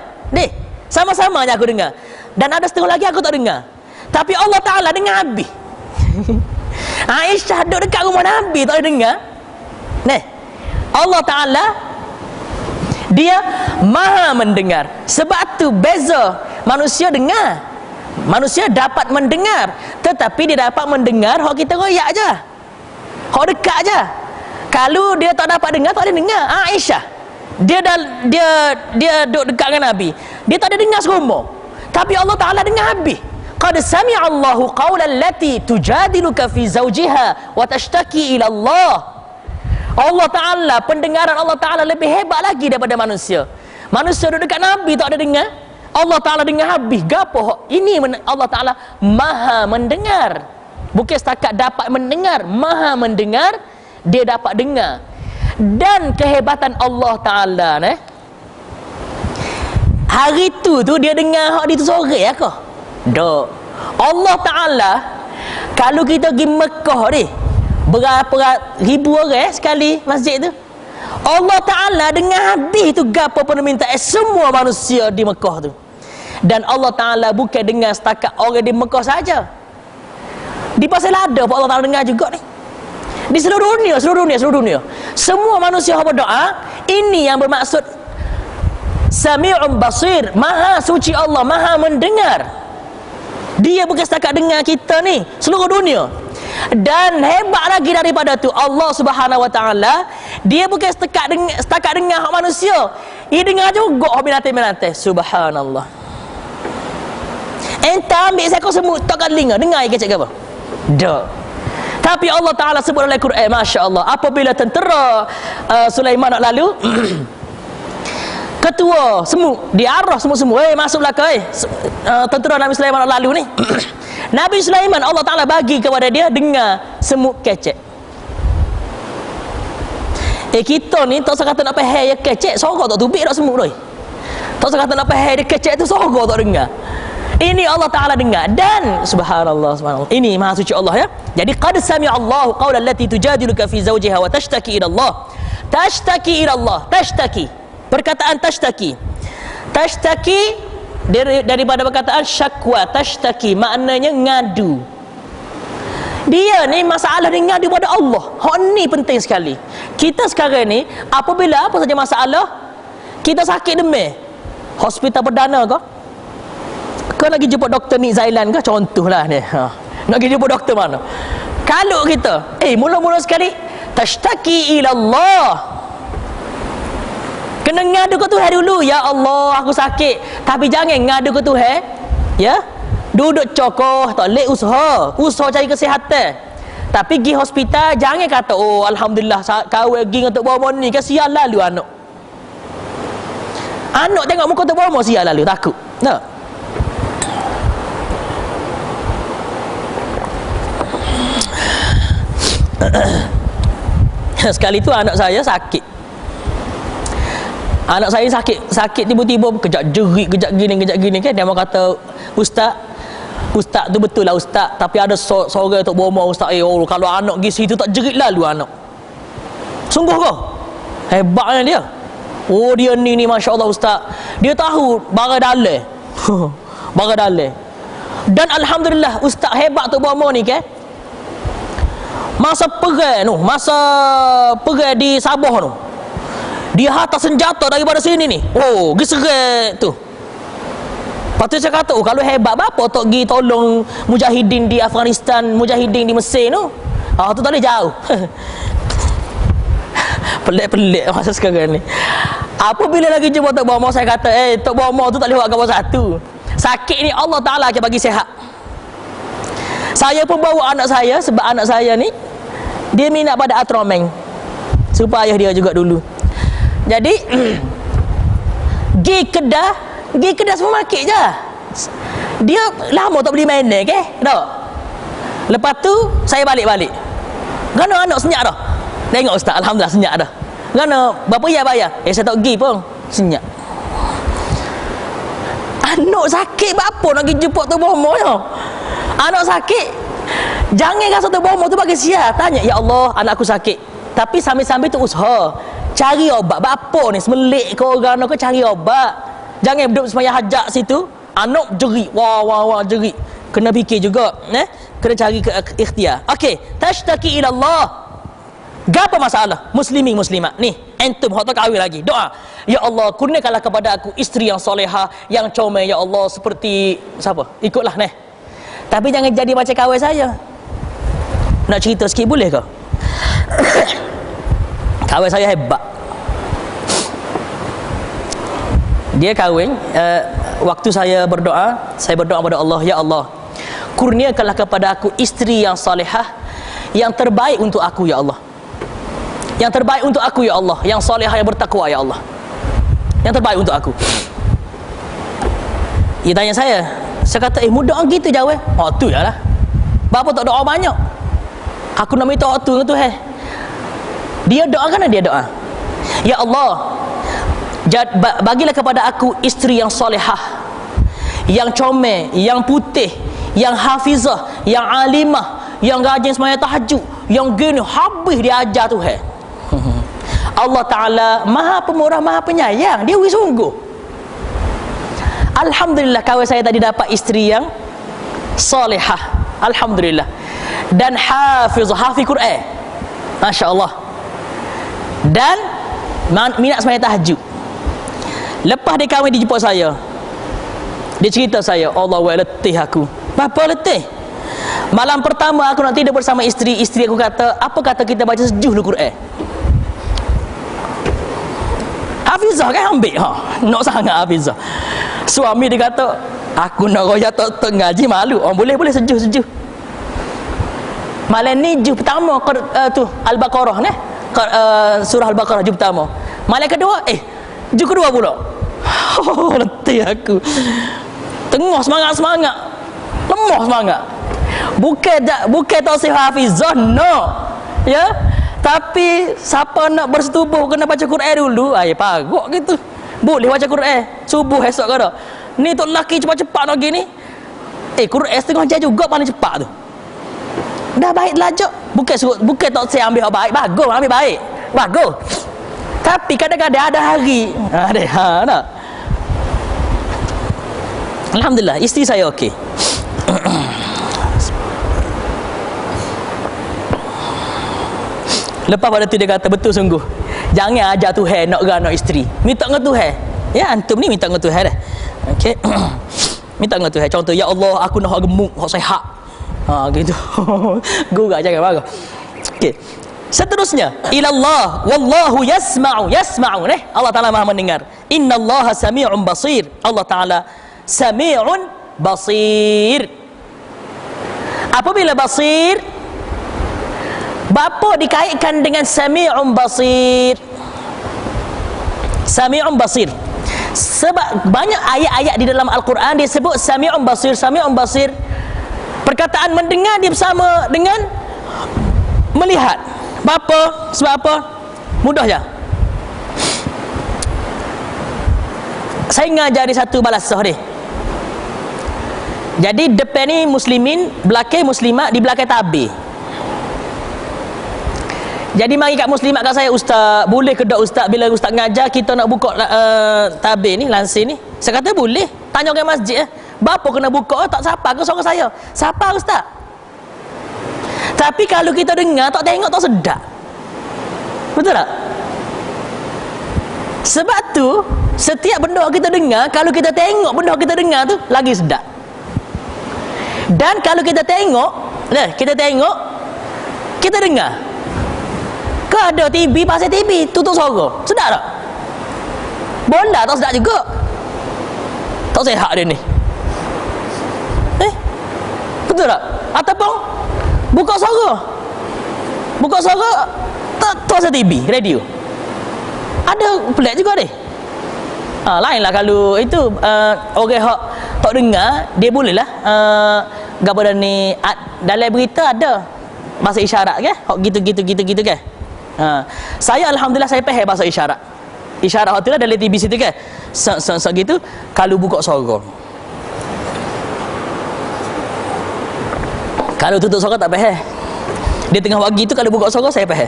Speaker 1: Sama-sama aja aku dengar. Dan ada setengah lagi aku tak dengar. Tapi Allah Ta'ala dengar habis. Aisyah duduk dekat rumah Nabi tak boleh dengar. Allah Ta'ala dia Maha mendengar. Sebab tu beza, manusia dengar, manusia dapat mendengar, tetapi dia dapat mendengar hak kita royak je, hak dekat je. Kalau dia tak dapat dengar, tak ada dengar. Aisyah dia duduk dekat dengan Nabi, dia tak ada dengar semua, tapi Allah Ta'ala dengar habis. Qad sami'a Allahu qawlan lati tujadiluka fi zawjiha wa tashtaki ila Allah. Allah Ta'ala, pendengaran Allah Ta'ala lebih hebat lagi daripada manusia. Manusia duduk dekat Nabi tak ada dengar, Allah Ta'ala dengar habis. Gapo ini? Allah Ta'ala Maha mendengar. Bukan setakat dapat mendengar, Maha mendengar, dia dapat dengar. Dan kehebatan Allah Ta'ala hari tu dia dengar hak di tu sore ke? Tak. Allah Ta'ala, kalau kita pergi Mekah ni, berapa ribu orang sekali masjid tu, Allah Ta'ala dengar habis tu gapo permintaan semua manusia di Mekah tu. Dan Allah Ta'ala bukan dengar setakat orang di Mekah saja, di pasal ada pun Allah Ta'ala dengar juga ni. Di seluruh dunia semua manusia yang berdoa. Ini yang bermaksud Sami'un Basir. Maha suci Allah, Maha mendengar. Dia bukan setakat dengar kita ni, seluruh dunia. Dan hebat lagi daripada tu, Allah Subhanahu wa taala, dia bukan setakat dengar hak manusia, dia dengar juga hak binatang-binatang. Subhanallah. Entah ambil seekor semut tak telinga, dengar dia kecek apa? Tak. Tapi Allah Ta'ala sebut dalam Quran, Masya Allah, apabila tentera Sulaiman nak lalu, ketua semut, diarah semut-semut, masuk belakang, tentera Nabi Sulaiman nak lalu ni. Nabi Sulaiman, Allah Ta'ala bagi kepada dia dengar semut kecek. Kita ni tak sekata nak pahal dia kecek, sorok tak tubik tak semut tu. Tak sekata nak pahal dia kecek tu, sorok tak dengar. Ini Allah Ta'ala dengar. Dan subhanallah, subhanallah, ini maha suci Allah ya. Jadi qad sami'a Allahu qawla allati tujadiluka fi zawjiha wa tashtaki ila Allah. Tashtaki ila Allah. Tashtaki, perkataan tashtaki. Tashtaki daripada perkataan syakwa. Tashtaki maknanya ngadu. Dia ni masalah dia ngadu pada Allah. Hak ni penting sekali. Kita sekarang ni apabila apa saja masalah, kita sakit demam, hospital perdana ke, kau lagi jumpa Dr. Nik Zailan ke, contohlah ni, nak pergi jumpa doktor mana, kalau kita mula-mula sekali tashtaki ila Allah, kena ngadu ke Tuhan dulu. Ya Allah, aku sakit. Tapi jangan ngadu ke Tuhan ya, duduk cokoh, tak lek usaha cari kesihatan. Tapi pergi hospital, jangan kata oh alhamdulillah kau pergi untuk bawa ni, kasihan lalu anak tengok muka tu bawa sial lalu, takut tak. Sekali tu anak saya sakit. Anak saya sakit tiba-tiba kejap jerit, kejap gini kan. Dia mau kata, Ustaz tu betul lah Ustaz, tapi ada seorang tok bomo Ustaz. Kalau anak pergi situ tak jerit lalu anak. Sungguh kau? Hebatnya dia. Dia ni Masya Allah Ustaz. Dia tahu barang dalai. Barang dalai. Dan alhamdulillah Ustaz hebat tok bomo ni kan. Masa perang di Sabah tu, dia hantar senjata daripada sini ni. Geseret tu. Lepas tu saya kata, kalau hebat apa tak pergi tolong mujahidin di Afghanistan, mujahidin di Mesir tu. Tu tak boleh jauh. Pelik-pelik masa sekarang ni. Apabila lagi jumpa Tok Bomo, saya kata, Tok Bomo tu tak boleh buat apa satu. Sakit ni Allah Ta'ala akan bagi sihat. Saya pun bawa anak saya, sebab anak saya ni dia minat pada Atromeng, supaya ayah dia juga dulu. Jadi pergi kedah supermarket je. Dia lama tak beli mainan ke, tak. Lepas tu saya balik. Gana anak senyap dah. Tengok Ustaz, alhamdulillah senyap dah. Gana berapa ya bayar? Saya tak pergi pun, senyap. Anak sakit apa nak pergi jemput tu bomo je. Anak sakit, jangan rasa tu bomo tu bagi sia. Tanya, ya Allah, anak aku sakit. Tapi sambil-sambil tu usaha cari obat. Apa ni, semelik ke orang ke, cari obat. Jangan duduk semaya hajat situ, anak jerit, wah jerit. Kena fikir juga, kena cari ke ikhtiar. Okey, tashtaki ila Allah. Gapo masalah muslimin muslimat ni, antum hak tak kahwin lagi, doa, ya Allah kurniakanlah kepada aku isteri yang solehah, yang comel ya Allah, seperti siapa, ikutlah neh. Tapi jangan jadi macam kawan saya. Nak cerita sikit boleh ke? Kawan saya hebat. Dia kahwin, waktu saya berdoa pada Allah, ya Allah kurniakanlah kepada aku isteri yang salihah, yang terbaik untuk aku ya Allah. Yang terbaik untuk aku ya Allah, yang salihah, yang bertakwa ya Allah. Yang terbaik untuk aku. Dia tanya saya kata, mudah gitu jawab. Tu je lah. Bapa tak doa banyak. Aku nak minta tu dengan Tuhan. Dia doa kan, dia doa, ya Allah bagilah kepada aku isteri yang salihah, yang comel, yang putih, yang hafizah, yang alimah, yang rajin sembahyang tahajud, yang gini habis dia ajar Tuhan. Allah Ta'ala maha pemurah, maha penyayang. Dia sungguh. Alhamdulillah kawan saya tadi dapat isteri yang salihah, alhamdulillah. Dan hafiz Quran, Masya Allah. Dan minat sembahyang tahajud. Lepas dia kahwin, dia jumpa saya, dia cerita saya, Allah letih aku. Bapa letih? Malam pertama aku nak tidur bersama isteri aku kata, apa kata kita baca sejuh Al-Quran? Hafizah kan ambil nak sangat Hafizah. Suami dia kata, aku nak royak tak ngaji malu. Boleh sejuh. Malam ni juz pertama tu Al-Baqarah ni. Surah Al-Baqarah juz pertama. Malam kedua juz kedua pula. Letih aku. Tengah semangat. Lemah semangat. Bukan tak sih hafizah, no. Ya. Tapi siapa nak bersetubuh kena baca Quran dulu. Pagok gitu. Boleh baca Quran subuh esok ke tak? Ni tok lelaki cepat-cepat nak gini. Quran setengah jam juga paling cepat tu. Dah baik belajar. Bukan tak saya ambil baik. Bagus ambil baik. Bagus. Tapi kadang-kadang ada hari. Tak. Alhamdulillah, isteri saya okey. Lepas pada tu dia kata, betul sungguh. Jangan ajar Tuhan nak gerak nak isteri. Minta dengan Tuhan. Ya, antum ni minta dengan Tuhan dah. Okey. Minta dengan Tuhan. Contoh, ya Allah, aku nak hak gemuk, hak sihat. Gitu. Gugat jangan marah. Okey. Seterusnya, ilallah wallahu yasma'u Allah Taala Maha mendengar. Innallaha sami'un basir. Allah Taala sami'un basir. Apabila basir, bapa dikaitkan dengan sami'un basir. Sami'un basir. Sebab banyak ayat-ayat di dalam Al-Quran dia sebut sami'un basir. Perkataan mendengar dia bersama dengan melihat. Bapa sebab apa? Mudah je. Saya ngajar di satu balasah ni. Jadi depan ni muslimin, belakang muslimat, di belakang tabir. Jadi mari kat muslimat kat saya, ustaz, boleh ke tak ustaz bila ustaz ngajar kita nak buka tabir ni, lansir ni? Saya kata boleh. Tanya orang masjid bapa kena buka tak siapa ke suara saya? Siapa ustaz? Tapi kalau kita dengar tak tengok tak sedap. Betul tak? Sebab tu setiap benda kita dengar, kalau kita tengok benda kita dengar tu lagi sedap. Dan kalau kita tengok, kita dengar. Ke ada TV, pasal TV, tutup suara. Sedap tak? Bola tak sedap juga. Tak sihat dia ni. Betul tak? Ataupun buka suara tak pasal TV, radio. Ada pelik juga deh. Lainlah kalau itu orang hak tak dengar, dia boleh lah gapo ni dalam berita ada bahasa isyarat ke? Hak gitu ke? Saya alhamdulillah saya faham bahasa isyarat. Isyarat tu lah dalam TV situ ke? Gitu kalau buka suara. Kalau tutup suara tak faham. Dia tengah bagi tu kalau buka suara saya faham.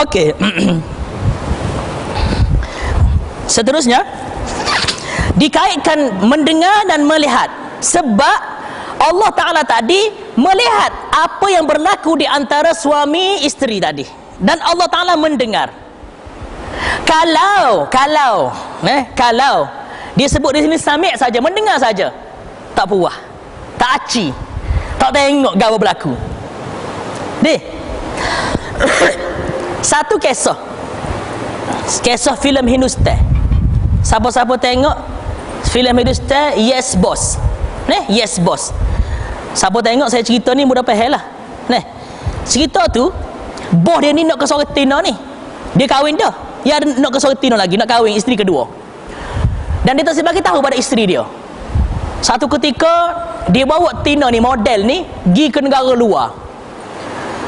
Speaker 1: Okey. Seterusnya dikaitkan mendengar dan melihat. Sebab Allah Ta'ala tadi melihat apa yang berlaku di antara suami isteri tadi. Dan Allah Ta'ala mendengar. Kalau dia sebut di sini sami' saja, mendengar saja, tak puas, tak aci, tak tengok gapo berlaku. Satu kisah filem Hindustan. Siapa-siapa tengok filem Hindustan Yes Boss. Yes Boss. Siapa tengok saya cerita ni mudah faham lah. Cerita tu bos dia ni nak ke seorang tina ni. Dia kahwin dah. Dia nak ke seorang tina lagi, nak kahwin isteri kedua. Dan dia tak bagi tahu pada isteri dia. Satu ketika dia bawa tina ni, model ni, pergi ke negara luar.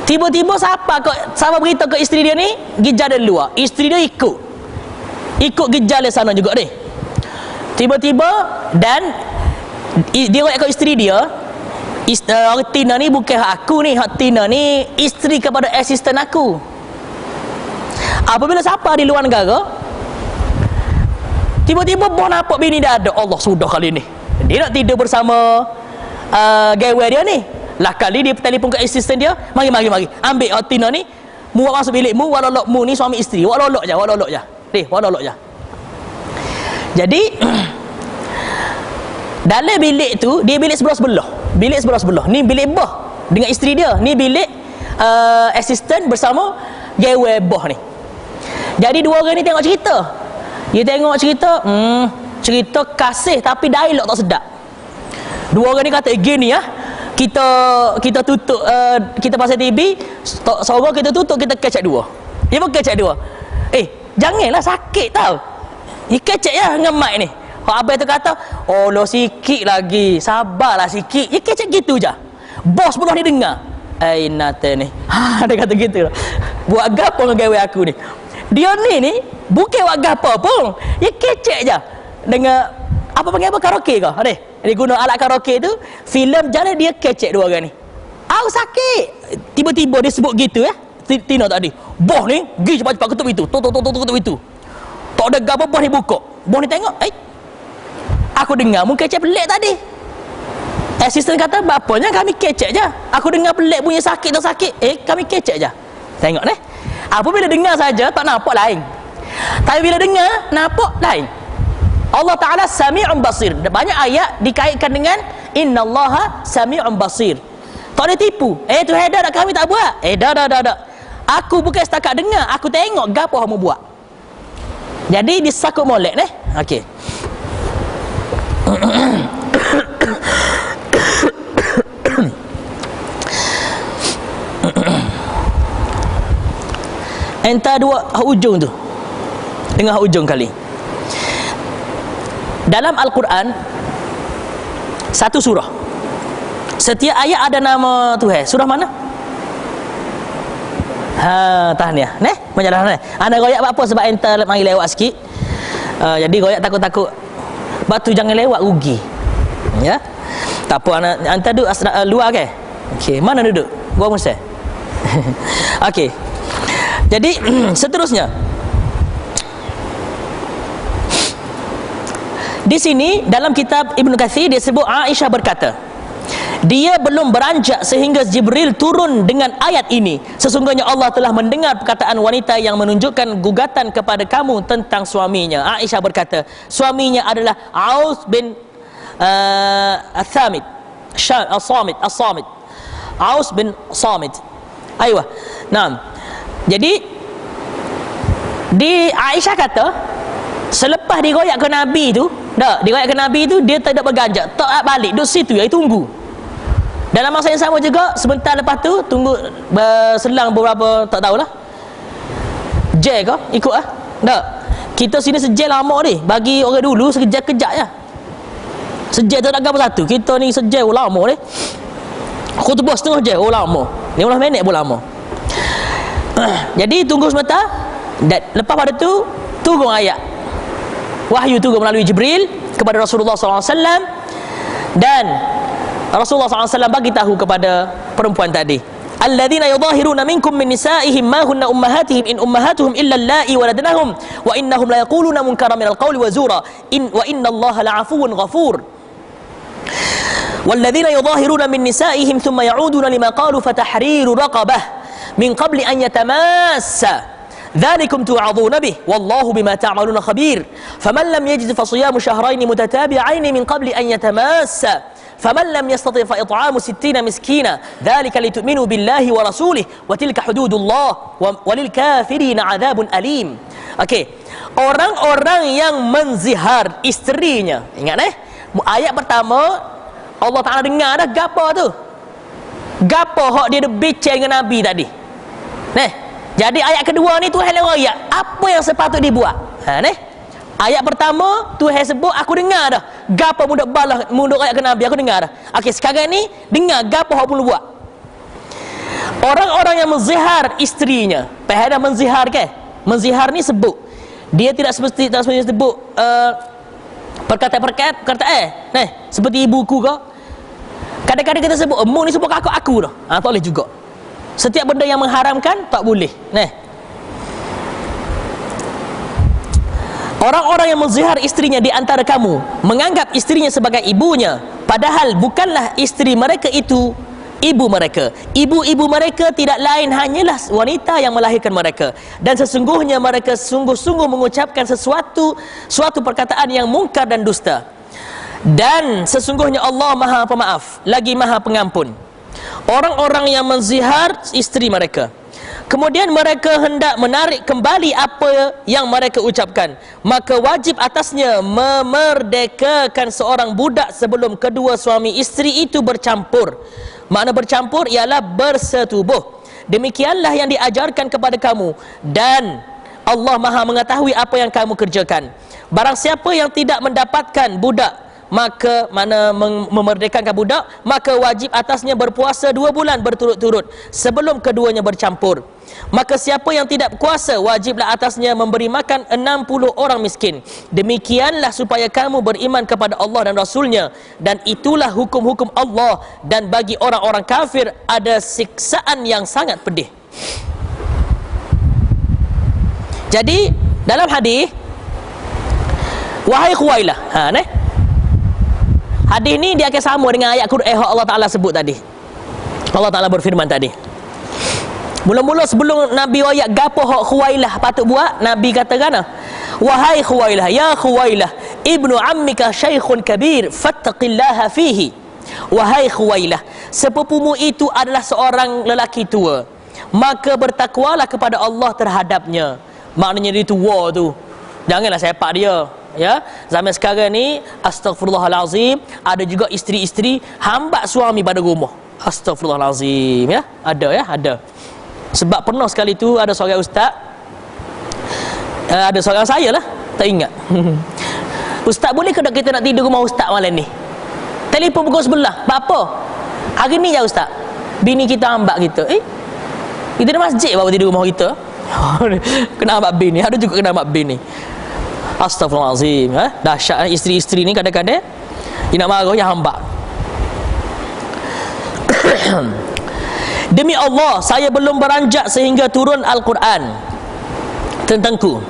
Speaker 1: Tiba-tiba siapa berita ke isteri dia ni, pergi jalan luar. Isteri dia ikut pergi jalan sana juga deh. Tiba-tiba dan dia ikut isteri dia. Orang tina ni bukan hak aku ni, hak tina ni isteri kepada asisten aku. Apabila siapa di luar negara, tiba-tiba bos nampak bini dia ada. Allah, sudah kali ni dia nak tidur bersama gawe dia ni. Lah kali dia telefon ke asisten dia, mari ambil hak tina ni, mu masuk bilikmu, walolok mu ni suami isteri, walolok je. Walolok je. Jadi dalam bilik tu, dia bilik sebelah-sebelah. Ni bilik bah. dengan isteri dia. Ni bilik assistant bersama gawe boh ni. Jadi dua orang ni tengok cerita. Dia tengok cerita, cerita kasih tapi dialog tak sedap. Dua orang ni kata gini ya, kita tutup, kita pasang TV, seorang kita tutup, kita kecek dua. Dia pun kecek dua. Janganlah, sakit tau. Dia kecek ya dengan mic ni. Abang tu kata, oh lo sikit lagi, sabarlah sikit. Dia kecek gitu je. Bos pun ni dengar. Nate ni. Dia kata gitu. Buat gapo dengan gawe aku ni. Dia ni bukan buat gapo pun. Dia kecek je. Dengan apa panggil apa, karaoke ke? Dia guna alat karaoke tu, filem jalan dia kecek dua orang ni. Aku sakit. Tiba-tiba dia sebut gitu ya. Tina tadi. Bos ni pergi cepat-cepat ketuk itu. Ketuk itu. Tak ada gapo, bos ni buka. Bos ni tengok, aku dengar mu kecek pelik tadi. Asisten kata, bapaknya kami kecek je. Aku dengar pelik punya sakit tak sakit. Kami kecek je. Tengok ni. Apabila dengar saja tak nampak lain. Tapi bila dengar nampak lain. Allah Ta'ala Sami'un Basir. Banyak ayat dikaitkan dengan Innallaha Sami'un Basir. Tak ada tipu. Tuhan dah kami tak buat. Dah. Aku bukan setakat dengar, aku tengok gapo kamu buat. Jadi disakut molek ni. Okey. Entah dua hujung tu. Dengar hujung kali. Dalam Al-Quran, satu surah, setiap ayat ada nama Tuhan. Surah mana? Tahniah. Majalah ni. Anda royak apa sebab entah mari lewat sikit. Jadi royak takut-takut batu jangan lewat rugi. Ya. Tak apa, anda duduk luar ke? Okey, mana duduk? Gua mesti. Okey. Jadi seterusnya. Di sini dalam kitab Ibnu Katsir dia sebut Aisyah berkata, dia belum beranjak sehingga Jibril turun dengan ayat ini. Sesungguhnya Allah telah mendengar perkataan wanita yang menunjukkan gugatan kepada kamu tentang suaminya. Aisyah berkata, suaminya adalah Aus bin As-Samit. Aus bin Samit. Aywa. Naam. Jadi di Aisyah kata, selepas diroyak ke Nabi tu, diroyak ke Nabi tu, dia tidak berganjak, tak balik, duduk situ ya, tunggu. Dalam masa yang sama juga, sebentar lepas tu tunggu berselang beberapa, tak tahulah, je ke ikut ah. Tak. Kita sini sejak lama ni, bagi orang dulu sekejap-kejap je. Sejak tak ada apa satu. Kita ni sejak lama ni. Khutbah setengah je, lama. 15 minit pun lama. Jadi tunggu sebentar. Dan lepas pada tu turun ayat. Wahyu turun melalui Jibril kepada Rasulullah SAW, dan Rasulullah SAW bagi tahu kepada perempuan tadi, alladzina yudhahiruna minkum min nisaihim ma hunna ummahatihim in ummahatuhum illa allai waladnahum wa innahum la yaquluna munkaran minal qawli wa zura wa innallaha la'afuwun ghafur. Walladzina yudhahiruna min nisaihim thumma ya'uduna lima qalu fatahriru raqabah min qabli an yatamassa ذلكم توعظون به والله بما تعملون خبير فمن لم يجد فصيام شهرين متتابعين من قبل أن يتماسا فمن لم يستطع فإطعام 60 مسكينا ذلك لتؤمنوا بالله ورسوله وتلك حدود الله وللكافرين عذاب أليم. Okey, orang-orang yang menzihar isterinya, ingat ayat pertama Allah Ta'ala dengar dah gapo tu, gapo hak dia bincang dengan Nabi tadi. Jadi ayat kedua ni Tuhan ayat apa yang sepatut dibuat. Ayat pertama Tuhan sebut aku dengar dah gapo mudak balah mudak ayat ke Nabi, aku dengar dah. Okey, sekarang ni dengar gapo hak perlu buat. Orang-orang yang menzihar isterinya, faham dah menzihar ke? Menzihar ni sebut dia tidak semestinya sebut perkataan seperti ibuku ke. Kadang-kadang kita sebut mu ni sebut aku dah. Tak boleh juga. Setiap benda yang mengharamkan tak boleh. Orang-orang yang menzihar isterinya di antara kamu menganggap isterinya sebagai ibunya, padahal bukanlah isteri mereka itu ibu mereka. Ibu-ibu mereka tidak lain hanyalah wanita yang melahirkan mereka, dan sesungguhnya mereka sungguh-sungguh mengucapkan suatu perkataan yang mungkar dan dusta. Dan sesungguhnya Allah Maha Pemaaf lagi Maha Pengampun.
Speaker 2: orang-orang yang menzihar isteri mereka, kemudian mereka hendak menarik kembali apa yang mereka ucapkan, maka wajib atasnya memerdekakan seorang budak sebelum kedua suami isteri itu bercampur. Makna bercampur ialah bersetubuh. Demikianlah yang diajarkan kepada kamu, dan Allah Maha mengetahui apa yang kamu kerjakan. Barang siapa yang tidak mendapatkan budak, maka memerdekakan budak, maka wajib atasnya berpuasa 2 bulan berturut-turut sebelum keduanya bercampur. Maka siapa yang tidak berkuasa, wajiblah atasnya memberi makan 60 orang miskin. Demikianlah supaya kamu beriman kepada Allah dan Rasulnya, dan itulah hukum-hukum Allah, dan bagi orang-orang kafir ada siksaan yang sangat pedih. Jadi dalam hadis, wahai Khuwailah, hadis ni dia akan sama dengan ayat Quran Allah Ta'ala sebut tadi. Allah Ta'ala berfirman tadi, mula-mula sebelum Nabi ayat gapo hak Khuwailah patut buat, Nabi katakan, wahai Khuwailah, ya Khuwailah, ibnu ammika syaikhun kabir, fattaqillaha fihi. Wahai Khuwailah, sepupumu itu adalah seorang lelaki tua, maka bertakwalah kepada Allah terhadapnya. Maknanya dia tua tu, janganlah sepak dia. Ya, zaman sekarang ni astagfirullahalazim, ada juga isteri-isteri hamba suami pada rumah. Astagfirullahalazim, ya, ada. Sebab pernah sekali tu ada seorang ustaz, ada seorang saya lah, tak ingat. Ustaz, boleh ke tak kita nak tidur rumah ustaz malam ni? Telefon pukul 11. Apa? Hari ni ya ustaz, bini kita hambak kita. Kita ada masjid baru tidur rumah kita. Kena hambak bini, ada juga kena hambak bini. Astaghfirullahalazim, dahsyat isteri-isteri ni kadang-kadang dia nak marah yang hambak. Demi Allah, saya belum beranjak sehingga turun Al-Quran tentangku.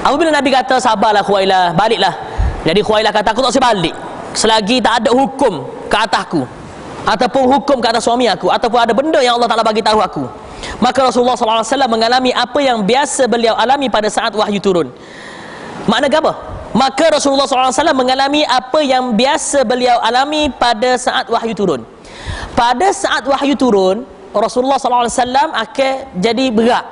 Speaker 2: Apabila Nabi kata, sabarlah Khuwailah, baliklah. Jadi Khuwailah kata, aku tak boleh balik selagi tak ada hukum ke atasku, ataupun hukum ke atas suami aku, ataupun ada benda yang Allah Ta'ala bagi tahu aku. Maka Rasulullah SAW mengalami apa yang biasa beliau alami pada saat wahyu turun. Makna apa? Maka Rasulullah SAW mengalami apa yang biasa beliau alami pada saat wahyu turun. Pada saat wahyu turun, Rasulullah SAW akan jadi berat.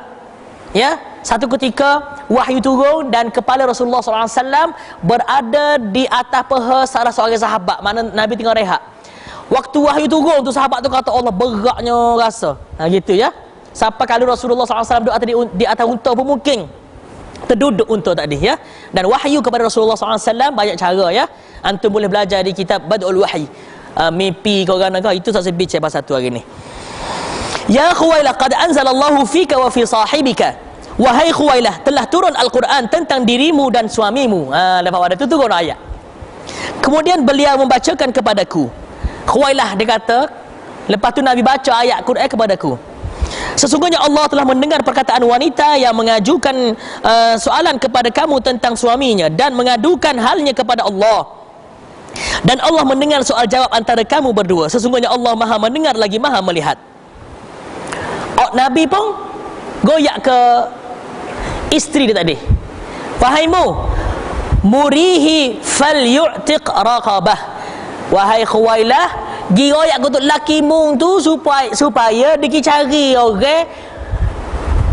Speaker 2: Ya, satu ketika wahyu turun dan kepala Rasulullah SAW berada di atas paha salah seorang sahabat. Mana Nabi tengah rehat. Waktu wahyu turun tu, sahabat tu kata, Allah beratnya rasa. Gitu ya. Sampai kalau Rasulullah SAW duduk di atas unta pun mungkin terduduk unta tadi, ya. Dan wahyu kepada Rasulullah SAW banyak cara, ya. Antum boleh belajar di kitab Bad'ul Wahyi. Mimpi korang ke, itu tak sebut pasal satu hari ni. Ya Khuwailah, qad anzalallahu fika wa fi sahibika. Wahai Khuwailah, telah turun Al-Quran tentang dirimu dan suamimu. Lepas pada tu turun ayat. Kemudian beliau membacakan kepadaku. Khuwailah dia kata, lepas tu Nabi baca ayat Quran kepadaku. Sesungguhnya Allah telah mendengar perkataan wanita yang mengajukan soalan kepada kamu tentang suaminya dan mengadukan halnya kepada Allah. Dan Allah mendengar soal jawab antara kamu berdua. Sesungguhnya Allah Maha mendengar lagi Maha melihat. Nabi pun goyak ke isteri dia tadi. Wahaimu, murihi falyu'tiq raqabah. Wahai Khuwailah, gi royak kutuk lakimu tu supaya dia cari orang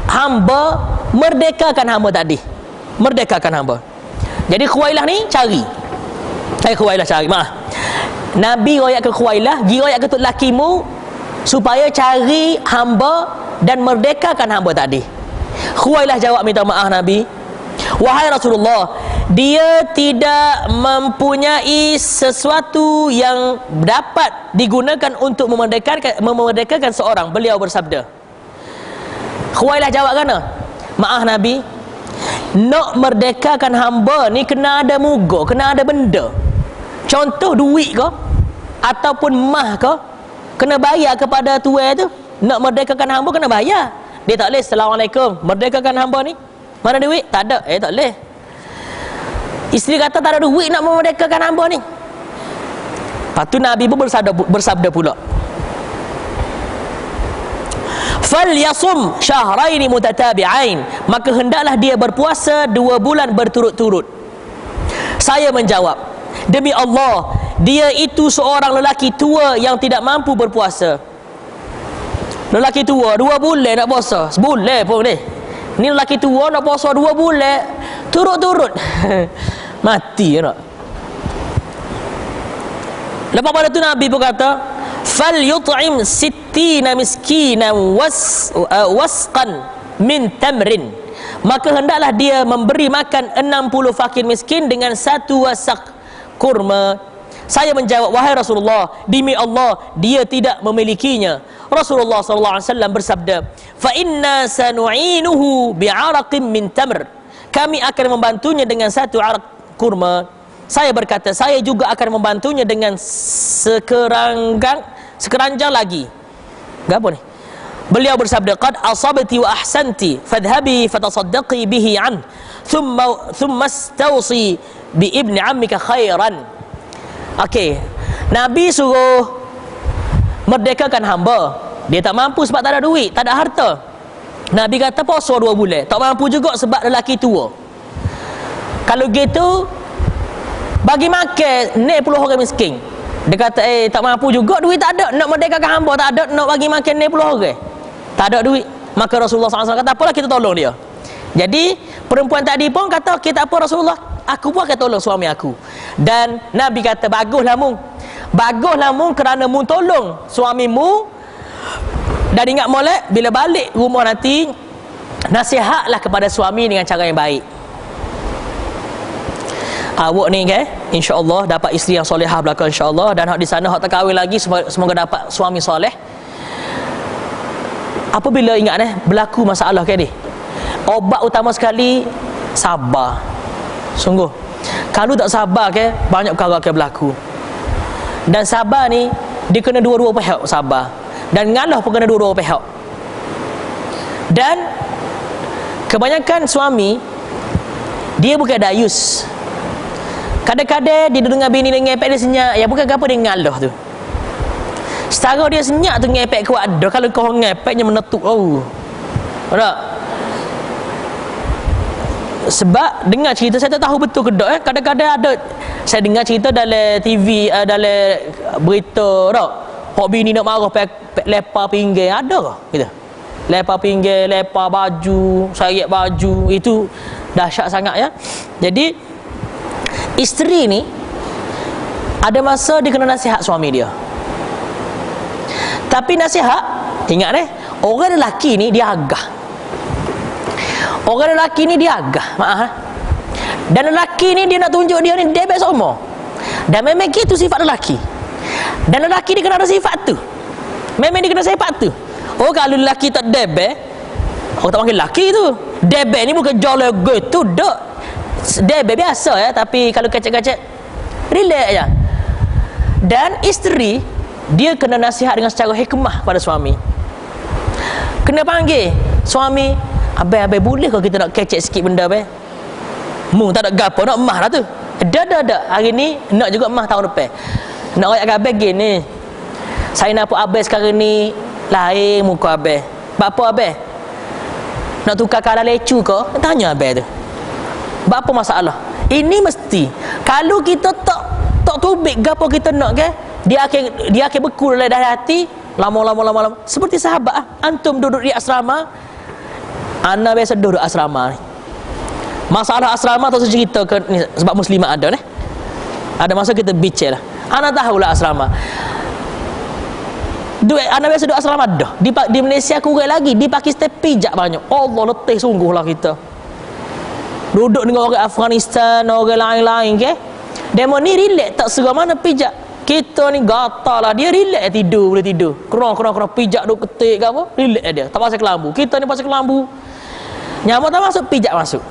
Speaker 2: hamba, merdekakan hamba tadi. Merdekakan hamba. Jadi Khuwailah ni cari. Khuwailah cari, maaf. Nabi royak ke Khuwailah, gi royak kutuk lakimu supaya cari hamba dan merdekakan hamba tadi. Khuwailah jawab minta maaf Nabi, wahai Rasulullah, dia tidak mempunyai sesuatu yang dapat digunakan untuk memerdekakan seorang. Beliau bersabda. Khuwailah jawab kena, maaf Nabi, nak merdekakan hamba ni kena ada muga, kena ada benda. Contoh duit ke ataupun mah ke, kena bayar kepada tuan tu. Nak merdekakan hamba kena bayar. Dia tak boleh Assalamualaikum, merdekakan hamba ni, mana duit? Tak ada. Tak boleh. Isteri kata tak ada duit nak memerdekakan hamba ni. Lepas tu Nabi pun bersabda pula, falyasum syahraini mutatabi'ain, maka hendaklah dia berpuasa 2 bulan berturut-turut. Saya menjawab, demi Allah, dia itu seorang lelaki tua yang tidak mampu berpuasa. Lelaki tua 2 bulan nak puasa, sebulan pun ni. Ni lelaki tua nak puasa 2 bulan turut-turut. Mati nak. Lepas pada tu Nabi pun kata, fal yut'im 60 miskinan wasqan min tamrin. Maka hendaklah dia memberi makan 60 fakir miskin dengan 1 wasak kurma. Saya menjawab, wahai Rasulullah, demi Allah dia tidak memilikinya. Rasulullah sallallahu alaihi wasallam bersabda, fa inna sanu'inuhu bi'araqin min tamr. Kami akan membantunya dengan 1 arak kurma. Saya berkata, saya juga akan membantunya dengan sekeranjang lagi. Gapo ni? Beliau bersabda, qad asabti wa ahsanti fadhhabi fatasaddaqi bihi an thumma istawsi bi ibni ammika khairan. Okey, Nabi suruh merdekakan hamba. Dia tak mampu sebab tak ada duit, tak ada harta. Nabi kata puasa 2 bulan. Tak mampu juga sebab lelaki tua. Kalau gitu, bagi makan 60 orang miskin. Dia kata, tak mampu juga, duit tak ada, nak merdekakan hamba tak ada, nak bagi makan 60 orang, tak ada duit. Maka Rasulullah SAW kata, apalah kita tolong dia. Jadi perempuan tadi pun kata, okey tak apa Rasulullah, aku pun akan tolong suami aku. Dan Nabi kata, baguslah mu kerana mu tolong suamimu. Dan ingat molek, bila balik rumah nanti, nasihatlah kepada suami dengan cara yang baik. Awak ni insya-Allah dapat isteri yang solehah belakang insya-Allah. Dan hak di sana hak terkahwin lagi, semoga dapat suami soleh. Apabila ingat berlaku masalah ni, obat utama sekali sabar. Sungguh, kalau tak sabar banyak perkara akan berlaku. Dan sabar ni dia kena dua-dua pihak sabar. Dan ngalah pun kena dua-dua pihak. Dan kebanyakan suami dia bukan dayus. Kadang-kadang dia dengar bini dia ngepek dia senyap, ya bukan apa dia ngalah tu. Setara dia senyap tu ngepek kuat dah, kalau kau ngepeknya menetuk. Tak? Sebab dengar cerita, saya tak tahu betul ke tak kadang-kadang ada, saya dengar cerita dalam TV, dalam berita tak, hok bini nak marah lepar pinggir, ada ke gitu? Lepar pinggir, lepar baju, sayak baju, itu dahsyat sangat ya. Jadi isteri ni ada masa dia kena nasihat suami dia. Tapi nasihat, ingat orang lelaki ni dia agah. Orang lelaki ni dia agah, Dan lelaki ni dia nak tunjuk dia ni debek semua. Dan memang itu sifat lelaki. Dan lelaki dia kena ada sifat tu. Memang dia kena sifat tu. Oh, kalau lelaki tak debek, orang tak panggil lelaki tu. Debek ni bukan jolok gitu, dak. Debek biasa ya, tapi kalau kacak-kacak relax je. Dan isteri dia kena nasihat dengan secara hikmah pada suami. Kena panggil suami, abang boleh kau kita nak kecek sikit benda abang? Mu tak ada gapo, nak emah lah tu. Dah. Hari ni nak juga emah tahun depan. Nak royak abang gini. Saya nampak abang sekarang ni lain muka abang. Apa abang? Nak tukar kala lecu ke? Tanya abang tu. Apa masalah? Ini mesti. Kalau kita tak tubik gapo kita nak dia akan beku dalam hati lama. Seperti sahabat antum duduk di asrama, ana biasa duduk asrama ni. Masalah asrama tak cerita ke ni, sebab muslimat ada ni. Ada masa kita bincang lah. Ana tahulah asrama. Ana biasa duduk asrama dah. Di Malaysia kurang lagi, di Pakistan pijak banyak. Allah letih sungguhlah kita. Duduk dengan orang Afghanistan, orang lain-lain demo ni relax tak serah mana pijak. Kita ni gatal lah, dia relax tidur, boleh tidur. Kerang pijak duk ketik ke apa, relax dia. Tak pasal kelambu. Kita ni pasal kelambu. Nyamuk tak masuk, pijak masuk.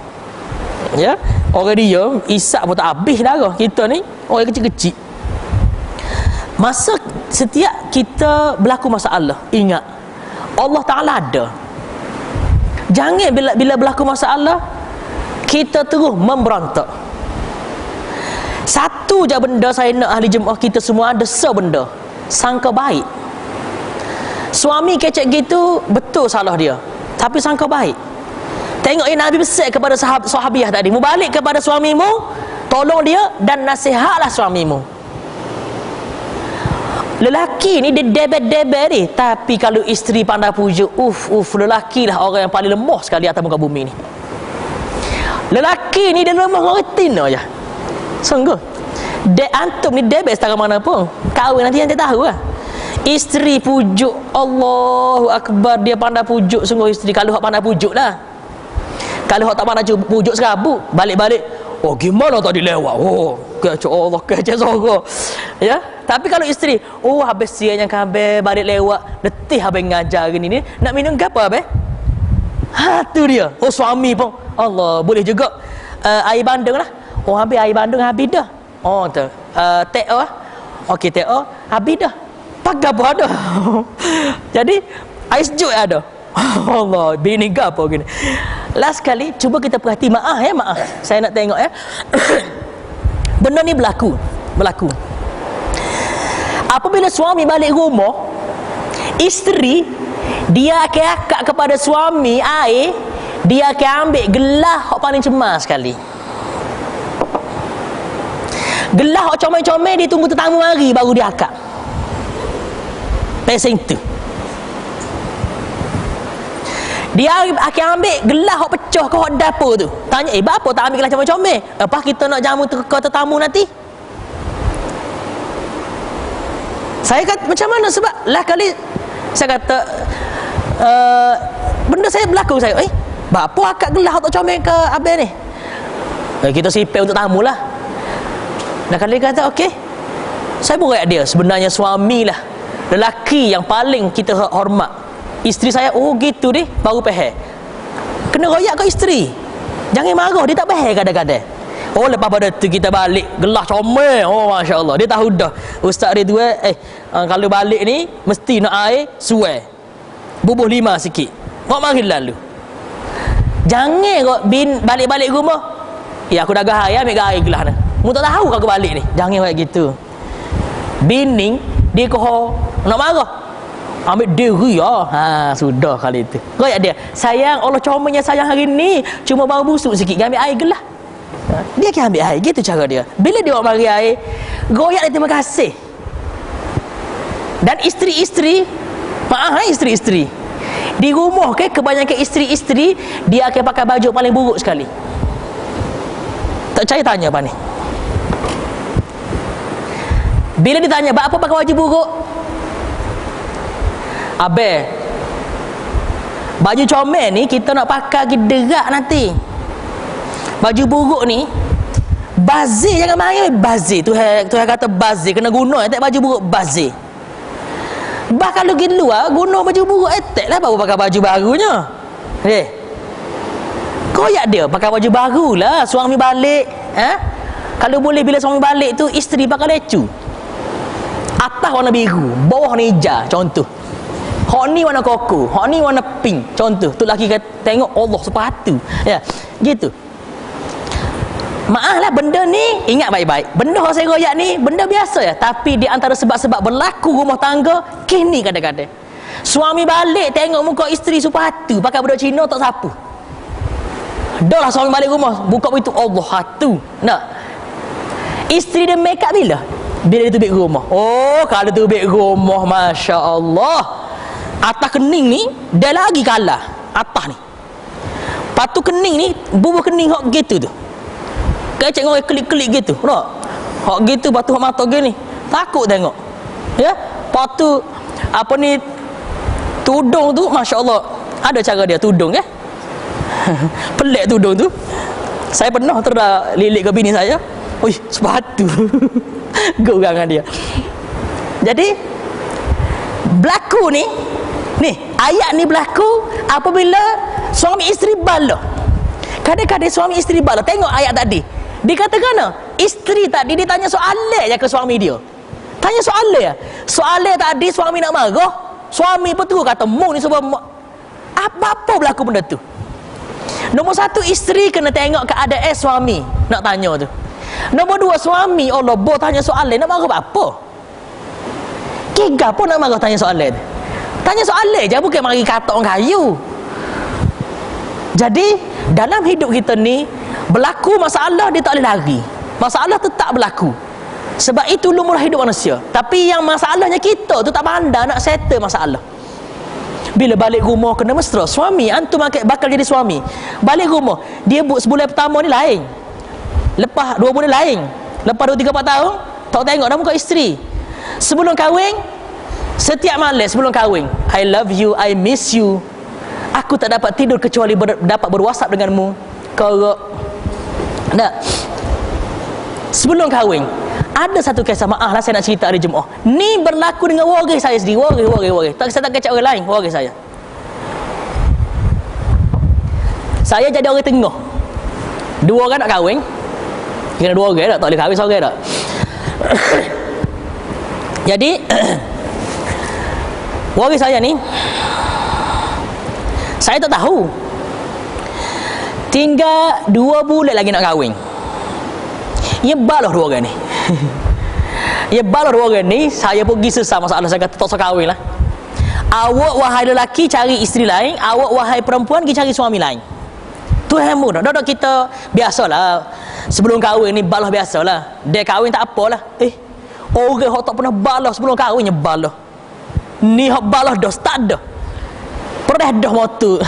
Speaker 2: Ya, orang dia isak pun tak habis darah. Kita ni orang kecil-kecil. Masa setiap kita berlaku masalah, ingat Allah Ta'ala ada. Jangan bila berlaku masalah kita terus memberontak. Satu je benda saya nak ahli jemaah kita semua ada sebenda, sangka baik. Suami kecek gitu betul salah dia, tapi sangka baik. Tengok Nabi pesan kepada sahabiah tadi, mu balik kepada suamimu, tolong dia dan nasihatlah suamimu. Lelaki ni dia debel-debel ni, tapi kalau isteri pandai pujuk, lelaki lah orang yang paling lemah sekali atas muka bumi ni. Lelaki ni dia lemah orang retin aja. Sungguh. Antum ni debel setara mana pun. Kahwin nanti yang tak tahu lah. Isteri pujuk, Allahu Akbar, dia pandai pujuk sungguh isteri. Kalau hak pandai pujuk lah. Kalau hak tak pandai pujuk serabut, balik-balik, oh gimana tadi lewat, oh kecik Allah, kecik sorga, ya. Tapi kalau isteri, oh habis siang yang kabel balik lewat, letih habis ngajar ni, nak minum ke apa habis? Tu dia. Oh suami pun, Allah, boleh juga air bandung lah. Oh habis air bandung habis dah. Oh tu, teh lah. Okey teh habis dah. Pakai apa ada? Jadi air sejuk ada. Allah, bini ke apa gini. Last kali cuba kita perhati, maaf. Saya nak tengok ya. Benda ni berlaku. Apabila suami balik rumah, isteri dia akan akak kepada suami air, dia akan ambil gelas hak paling cemas sekali. Gelas hak comel-comel dia tunggu tetamu mari baru dia akak. Pasal itu. Dia akan ambil gelas hak pecah ke hak dapur tu. Tanya, apa tak ambil gelas comel-comel? Lepas kita nak jamu ke tetamu nanti? Saya kata macam mana, sebab lah kali saya kata benda saya berlaku saya. Apa akak gelas hak tak comel ke abang ni? Kita sipil untuk tamu lah. Lah kali kata okey. Saya berat dia, sebenarnya suami lah, lelaki yang paling kita hormat. Isteri saya, oh gitu deh, baru pahal. Kena royak ke isteri. Jangan marah, dia tak pahal kadang-kadang. Oh lepas pada tu kita balik, gelas comel. Oh Masya Allah, dia tahu dah. Ustaz Ridwan, kalau balik ni mesti nak air suai. Bubuh 5 sikit. Kau mari lalu. Jangan kau balik-balik rumah. Aku dah gahai, ambil air gelas ni. Mu tak tahu kau balik ni. Jangan kayak gitu. Bining dia kau nak marah. Ambil diri sudah kali itu. Royak dia, sayang, Allah comelnya sayang hari ni, cuma baru busuk sikit, ambil air gelas. Dia akan ambil air, gitu cara dia. Bila dia mari air, royak dia terima kasih. Dan isteri-isteri, isteri-isteri di rumah kebanyakan isteri-isteri dia akan pakai baju paling buruk sekali. Tak percaya tanya apa ni. Bila ditanya, apa pakai baju buruk? Abang, baju comel ni kita nak pakai lagi derak nanti. Baju buruk ni bazir, jangan main bazir. Tuhan kata bazir, kena guna tak baju buruk bazir. Bah kalau pergi luar guna baju buruk etek lah baru pakai baju barunya. Koyak dia pakai baju baru lah. Suami balik, kalau boleh bila suami balik tu isteri pakai lecu. Atas warna biru, bawah ni hijau, contoh. Hak ni warna koko, hak ni warna pink, contoh. Tu lelaki kata, tengok Allah sepatu. Ya, gitu. Maaf lah, benda ni ingat baik-baik. Benda yang saya royak ni benda biasa ya, tapi di antara sebab-sebab berlaku rumah tangga kini kadang-kadang suami balik tengok muka isteri sepatu pakai budak Cina tak sapu. Dah lah suami balik rumah buka pintu, Allah hatu. Nak isteri dia make up bila dia tubik rumah. Oh kalau tubik rumah, Masya Allah, atas kening ni dia lagi kalah atas ni. Patu kening ni bubuh kening hok gitu tu. Kecek orang klik-klik gitu. Nak hok gitu patu hok mata gini. Takut tengok. Ya? Patu apa ni tudung tu, Masya Allah, ada cara dia tudung ya. Pelik tudung tu. Saya pernah terlilit ke bini saya. Oi, sepatu. Gerangan dia. Jadi berlaku ni ayat ni berlaku apabila suami isteri bala. Kadang-kadang suami isteri bala. Tengok ayat tadi. Dikatakan isteri tadi dia tanya soalan je ke suami dia. Tanya soalan ya. Soalan tadi suami nak marah. Suami betul kata mu ni sebab apa berlaku benda tu. Nombor 1, isteri kena tengok keadaan suami nak tanya tu. Nombor 2, suami Allah bo tanya soalan nak marah apa? Kega pun nak marah tanya soalan. Tanya soalan je, bukan mari kata orang kayu. Jadi dalam hidup kita ni berlaku masalah, dia tak boleh lari. Masalah tetap berlaku. Sebab itu lumrah hidup manusia. Tapi yang masalahnya kita tu tak pandai nak settle masalah. Bila balik rumah kena mesra, suami antum bakal jadi suami. Balik rumah, dia sebulan pertama ni lain. Lepas 2 bulan lain. Lepas 2, 3, 4 tahun, tak tengok dah muka isteri. Sebelum kahwin, setiap malam sebelum kahwin, I love you, I miss you. Aku tak dapat tidur kecuali dapat berwhatsapp denganmu. Kau tak? Sebelum kahwin, ada satu kisah, maaf lah saya nak cerita hari Jumaat. Ni berlaku dengan waris saya sendiri. Waris. Saya tak kecak orang lain, waris saya. Saya jadi orang tengah. 2 orang nak kahwin. Kena 2 orang tak boleh kahwin seorang tak. Jadi waris saya ni, saya tak tahu. Tinggal 2 bulan lagi nak kahwin. Ya balah 2 orang ni. Ya balah 2 orang ni, saya pergi sesat masalah. Saya kata tak usah kahwin lah. Awak wahai lelaki cari isteri lain, awak wahai perempuan pergi cari suami lain. Tu hemu dah. Dah kita biasalah. Sebelum kahwin ni balah biasalah. Dia kahwin tak apalah. Orang hok tak pernah balah sebelum kahwinnya balah. Ni hok balah dah start dah. Pernah dah motor.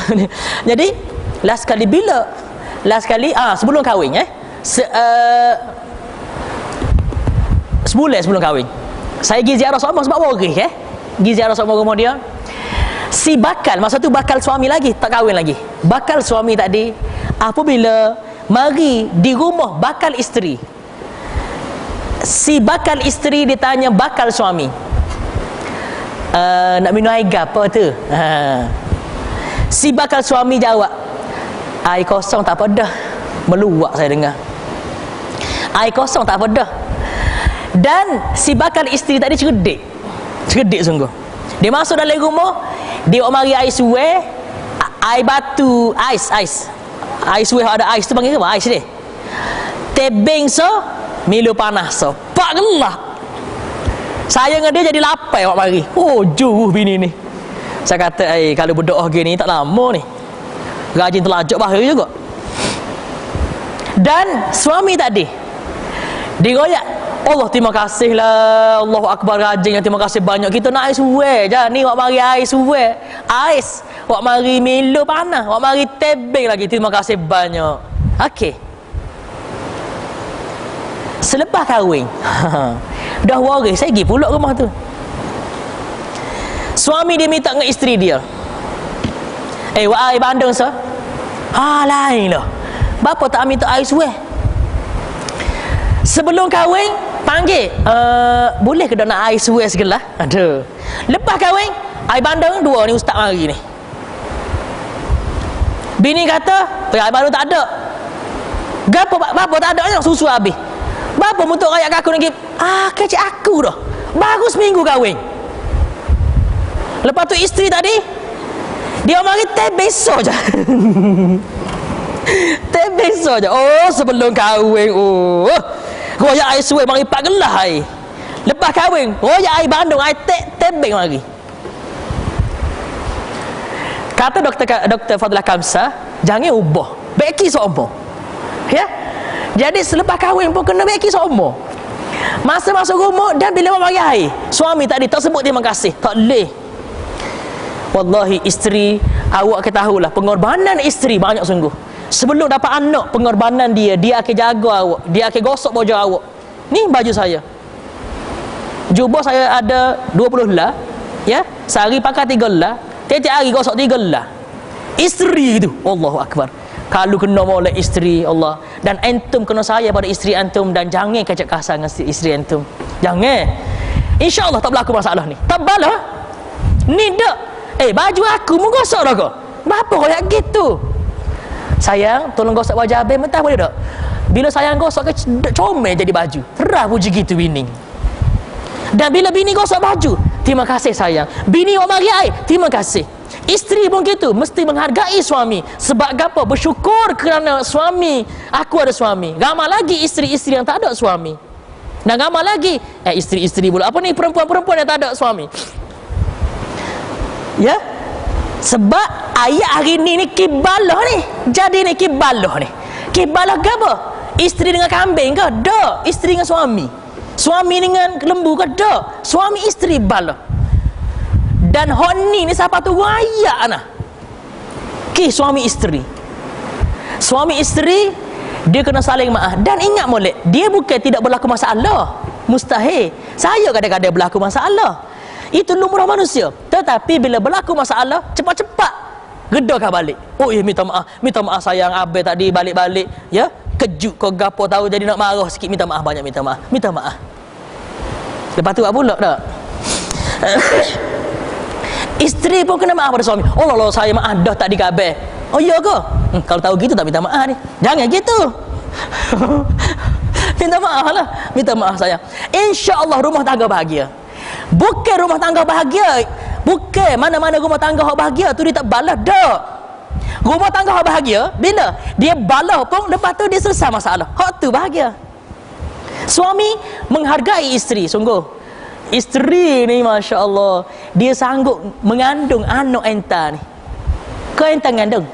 Speaker 2: Jadi last kali sebelum kahwin sebulan sebelum kahwin, saya pergi ziarah sama sebab waris pergi ziarah sama rumah dia. Si bakal, masa tu bakal suami lagi, tak kahwin lagi. Bakal suami tadi, apabila mari di rumah bakal isteri, si bakal isteri ditanya bakal suami, nak minum air apa tu? Si bakal suami jawab, air kosong tak apa dah. Meluak saya dengar, air kosong tak apa dah. Dan si bakal isteri tadi cerdik sungguh. Dia masuk dalam rumah, dia mari air suai, air batu, ais air suai ada ais tu panggil apa? Ais dia tebing so milu panas so pak gelak. Saya dengan dia jadi lapar awak mari. Oh jauh bini ni. Saya kata kalau berdoa gini tak lama ni, rajin telajak bahaya juga. Dan suami tadi digoyak, Allah terima kasih lah, Allahu Akbar, rajin, terima kasih banyak. Kita nak air suai je ni, awak mari air suai, ais, awak mari milu panas, awak mari tebing lagi, terima kasih banyak. Okey, selepas kahwin dah waris, saya pergi pula rumah tu. Suami dia minta dengan isteri dia, wak air bandung sah. Lain lah, bapa tak minta air suai. Sebelum kahwin panggil, boleh ke dah nak air suai segelas? Ada. Lepas kahwin, air bandung 2 ni ustaz mari ni. Bini kata, air bandung tak ada. Bapa tak ada yang susu habis. Bapa mutuk rakyat aku lagi. Kecik aku dah. Baru seminggu kahwin. Lepas tu isteri tadi, dia mari teh besok je. Teh besok je. Oh, sebelum kahwin. Royak air suai mari 4 gelas air. Lepas kahwin, royak air bandung, air tebing mari. Kata Dr. Fadlah Kamsa, jangan ubah. Beki seumur. Ya? Jadi selepas kahwin pun kena beki seumur. Masa masuk rumah dan bila mari air, suami tadi tak sebut terima kasih. Tak boleh. Wallahi isteri, awak ketahuilah pengorbanan isteri banyak sungguh. Sebelum dapat anak, pengorbanan dia akan jaga awak, dia akan gosok baju awak. Ni baju saya, jubah saya ada 20 lah, ya, sehari pakai 3 lah, tiap-tiap hari gosok 3 lah. Isteri itu, Allahu Akbar. Kalau kena oleh isteri Allah, dan antum kena sayang pada isteri antum, dan jangan kacak kasar dengan isteri antum. Jangan. InsyaAllah tak berlaku masalah ni. Tak balah. Ni dak. Baju aku mu gosok dah kau. Bapa kau yang gitu? Sayang, tolong gosok baju abang, mentah boleh tak? Bila sayang gosok ke comel jadi baju. Rah puji gitu bini. Dan bila bini gosok baju, terima kasih sayang. Bini awak mari air, terima kasih. Isteri pun gitu, mesti menghargai suami. Sebab apa? Bersyukur kerana suami, aku ada suami. Ramai lagi isteri-isteri yang tak ada suami. Dan ramai lagi isteri-isteri pula, apa ni, perempuan-perempuan yang tak ada suami. Ya? Sebab ayat hari ni kibalah ni. Jadi ni kibalah ni. Kibalah ke apa? Isteri dengan kambing ke? Tak. Isteri dengan suami. Suami dengan lembu ke tak? Suami isteri bala. Dan honi ni siapa tu wayak nah. Suami isteri. Suami isteri dia kena saling maaf. Dan ingat molek, dia bukan tidak berlaku masalah. Mustahil. Saya kadang-kadang berlaku masalah. Itu lumrah manusia. Tetapi bila berlaku masalah, cepat-cepat gedahkan balik. Oh ya, minta maaf sayang, abang tadi balik-balik ya, kejut kau gapo tahu jadi nak marah sikit, minta maaf banyak, minta maaf. Lepas tu apa pula tak? Isteri pun kena maaf pada suami. Oh Allah, saya maaf dah tak dikabar. Oh iya ke? Kalau tahu gitu tak minta maaf ni. Jangan gitu. Minta maaf lah. Minta maaf sayang. InsyaAllah rumah tangga bahagia. Bukan rumah tangga bahagia, bukan mana-mana rumah tangga yang bahagia tu dia tak balas dah. Rumah tangga yang bahagia bila dia balas pun lepas tu dia selesai masalah. Hak tu bahagia. Suami menghargai isteri. Sungguh isteri ni Masya Allah, dia sanggup mengandung anak entah ni. Kau entah mengandung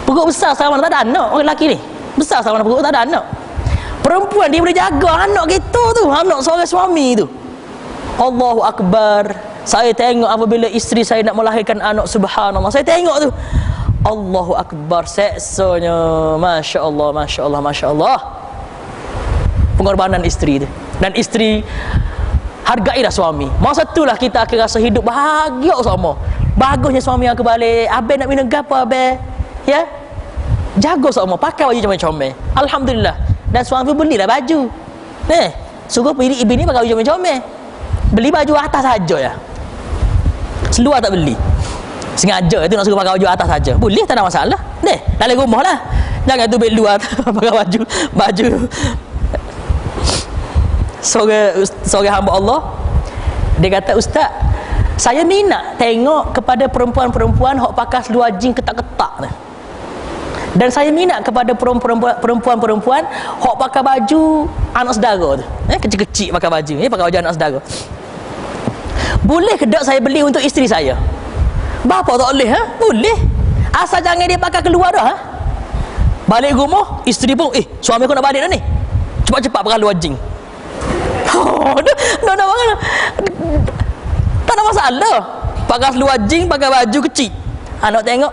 Speaker 2: perut besar sama tak ada anak. Orang lelaki ni besar sama perut tak ada anak. Perempuan dia boleh jaga anak gitu tu, anak seorang suami tu. Allahu Akbar. Saya tengok apabila isteri saya nak melahirkan anak, subhanallah, saya tengok tu, Allahu Akbar, seksanya. Masya Allah, Masya Allah, Masya Allah. Pengorbanan isteri tu. Dan isteri hargailah suami. Masa itulah kita akan rasa hidup bahagia sama. Bagusnya suami aku balik. Abang nak minum apa abang? Ya, jaga sama, pakai baju comel-comel. Alhamdulillah. Dan suami belilah baju. Suruh ibu ni pakai baju comel-comel. Beli baju atas saja ya. Seluar tak beli. Sengaja itu nak suruh pakai baju atas saja. Boleh, tak ada masalah. Dalam rumah lah. Jangan tu beli luar pakai baju. Seorang hamba Allah, dia kata, Ustaz, saya minat tengok kepada perempuan-perempuan hok pakai seluar jin ketak-ketak ni. Dan saya minat kepada perempuan-perempuan hok pakai baju anak saudara tu. Kecil-kecil pakai baju, pakai baju anak saudara. Boleh ke tak saya beli untuk isteri saya? Bapa tak boleh, Boleh. Asal jangan dia pakai keluar dah, Balik rumah, isteri pun, suami aku nak balik dah ni. Cepat-cepat pakai luar jin. Tak ada masalah. Pakai seluar jin, pakai baju kecil. Anak tengok,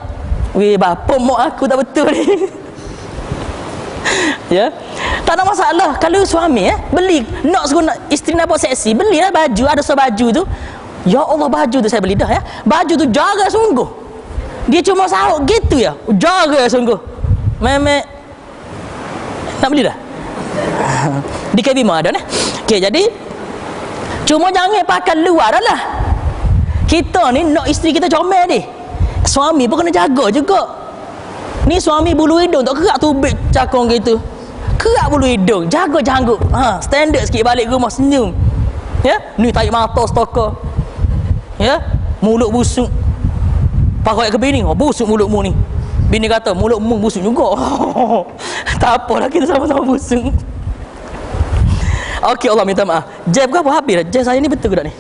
Speaker 2: weh bapa mak aku tak betul ni. Ya, tak ada masalah. Kalau suami beli, nak suruh isteri nak buat seksi, belilah baju, ada sebaju tu. Ya Allah, baju tu saya beli dah ya. Baju tu jaga sungguh. Dia cuma sahut gitu ya. Jaga sungguh. Memek nak beli dah. Di KB ada ni. Okey, jadi cuma jangan pakai luar dah lah. Kita ni nak isteri kita comel ni. Suami pun kena jaga juga. Ni suami bulu hidung tak kerak tubik cakong gitu. Kerak bulu hidung, jaga janggut. Standard sikit balik rumah senyum. Ya, ni tarik mata stoker. Ya, mulut busuk. Pakai ke bini, busuk mulutmu ni. Bini kata, mulutmu busuk juga. Tak apalah, kita sama-sama busuk. Okey, Allah minta maaf. Jam berapa habis dah? Jam saya ni betul ke tak ni?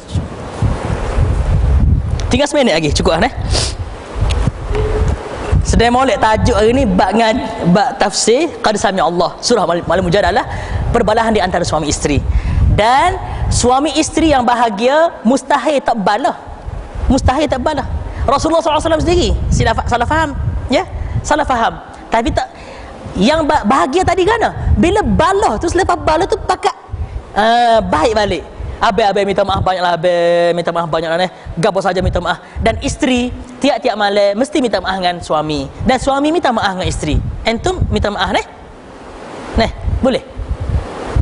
Speaker 2: Tinggal 1 minit lagi, cukup lah Sedang molek tajuk hari ni bab tafsir qad sami Allah, surah Al-Mujadalah, perbalahan di antara suami isteri. Dan suami isteri yang bahagia mustahil tak balah. Mustahil tak balah. Rasulullah SAW sendiri salah faham, ya? Salah faham. Tapi tak, yang bahagia tadi kan bila balah tu, selepas balah tu pakai baik balik. Abang minta maaf banyaklah, abang minta maaf banyaklah ni. Gapo saja minta maaf. Dan isteri tiap-tiap malam mesti minta maaf dengan suami. Dan suami minta maaf dengan isteri. Antum minta maaf ni? Boleh.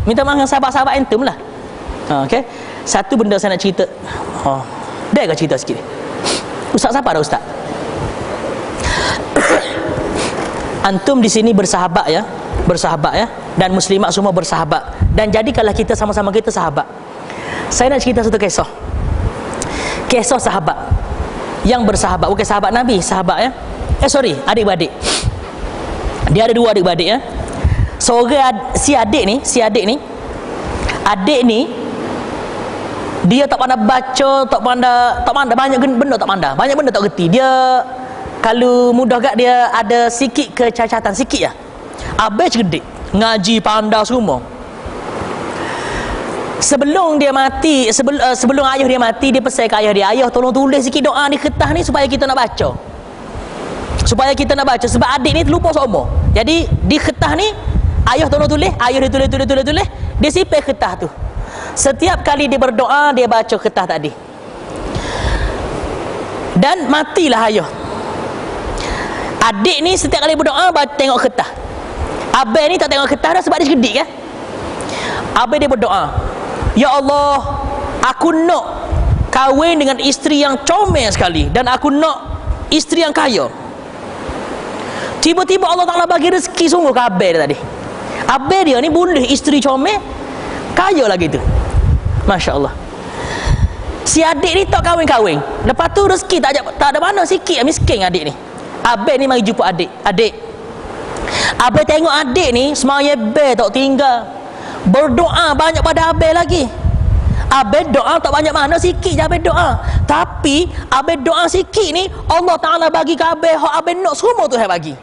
Speaker 2: Minta maaf dengan sahabat-sahabat antum lah. Okey. Satu benda saya nak cerita. Dah ke cerita sikit ni? Ustaz siapa dah ustaz? Antum di sini bersahabat ya. Bersahabat ya. Dan muslimat semua bersahabat. Dan jadikanlah kita sama-sama kita sahabat. Saya nak cerita satu kisah. Kisah sahabat yang bersahabat, bukan sahabat Nabi, sahabat ya. Adik-beradik. Dia ada 2 adik-beradik ya. Seorang si adik ni, adik ni dia tak pandai baca, tak pandai banyak benda, tak pandai. Banyak benda tak reti. Dia kalau mudah gak dia ada sikit kecacatan sikit ya. Abang cerdik, ngaji pandai semua. Sebelum dia mati, sebelum ayah dia mati, dia pesan ke ayah dia, ayah tolong tulis sikit doa di kertas ni supaya kita nak baca. Supaya kita nak baca, sebab adik ni terlupa seumur. Jadi di kertas ni ayah tolong tulis, ayah dia tulis, dia simpan kertas tu. Setiap kali dia berdoa, dia baca kertas tadi. Dan matilah ayah. Adik ni setiap kali berdoa tengok kertas. Abang ni tak tengok kertas dah sebab dia sekedik kan. Abang dia berdoa, ya Allah, aku nak kahwin dengan isteri yang comel sekali, dan aku nak isteri yang kaya. Tiba-tiba Allah Ta'ala bagi rezeki sungguh ke abang dia tadi. Abang dia ni boleh isteri comel, kaya lagi tu. Masya Allah. Si adik ni tak kahwin-kahwin, lepas tu rezeki tak ada mana, sikit miskin adik ni. Abang ni mari jumpa adik. Abang tengok adik ni semaya bel tak tinggal, berdoa banyak pada abang lagi. Abang doa tak banyak mana, sikit je abang doa. Tapi abang doa sikit ni, Allah Ta'ala bagi ke abang hak abang nak semua Tuhan bagi.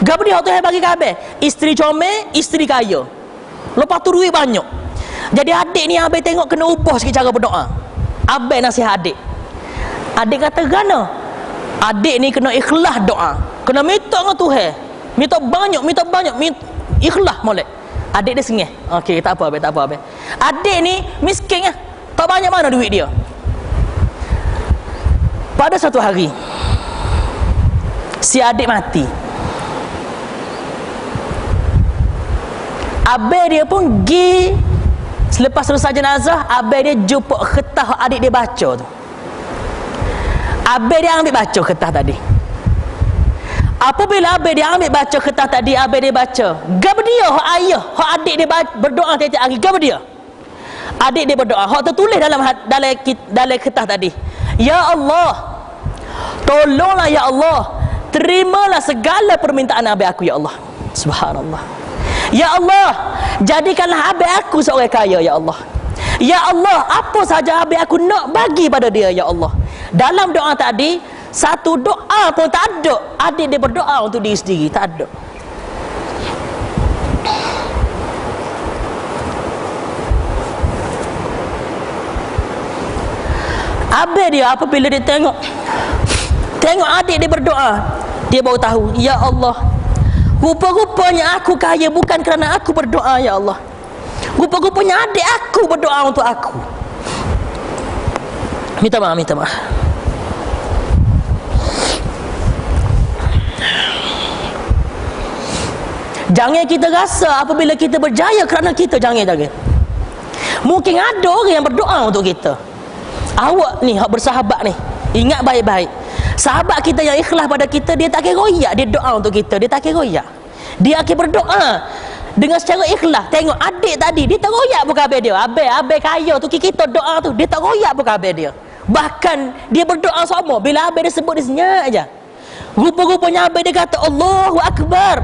Speaker 2: Gapo dia Tuhan bagi ke abang? Isteri comel, isteri kaya, lepas tu duit banyak. Jadi adik ni abang tengok kena ubah sikit cara berdoa. Abang nasihat adik. Adik kata gana? Adik ni kena ikhlas doa, kena minta dengan Tuhan, minta banyak, ikhlas molek. Adik dia sengih. Okey, tak apa abang. Adik ni miskin lah, tak banyak mana duit dia. Pada satu hari si adik mati. Abang dia pun pergi, selepas selesai jenazah, abang dia jumpa kertas adik dia baca tu. Abang dia ambil baca kertas tadi. Apabila abang dia ambil baca kertas tadi, abang dia baca, gapo dia hak ayah, hak adik dia berdoa tiap-tiap hari, gapo dia? Adik dia berdoa, hak tertulis dalam kertas tadi. Ya Allah, tolonglah ya Allah, terimalah segala permintaan abang aku ya Allah. Subhanallah. Ya Allah, jadikanlah abang aku seorang kaya ya Allah. Ya Allah, apa saja abang aku nak bagi pada dia ya Allah. Dalam doa tadi, satu doa pun tak ada adik dia berdoa untuk diri sendiri, tak ada. Abang dia apabila dia tengok adik dia berdoa, dia baru tahu, ya Allah, rupa-rupanya aku kaya bukan kerana aku berdoa ya Allah. Rupa-rupanya adik aku berdoa untuk aku. Minta maaf. Jangan kita rasa apabila kita berjaya kerana kita, jangan. Mungkin ada orang yang berdoa untuk kita. Awak ni hak bersahabat ni, ingat baik-baik, sahabat kita yang ikhlas pada kita, dia tak kira royak, dia doa untuk kita, dia tak kira royak, dia akan berdoa dengan secara ikhlas. Tengok adik tadi, dia tak royak bukan abang dia. Abang kaya tu, kita doa tu, dia tak royak bukan abang dia. Bahkan dia berdoa sama, bila abang dia sebut, dia senyap aja. Rupa-rupanya abang dia kata Allahu Akbar.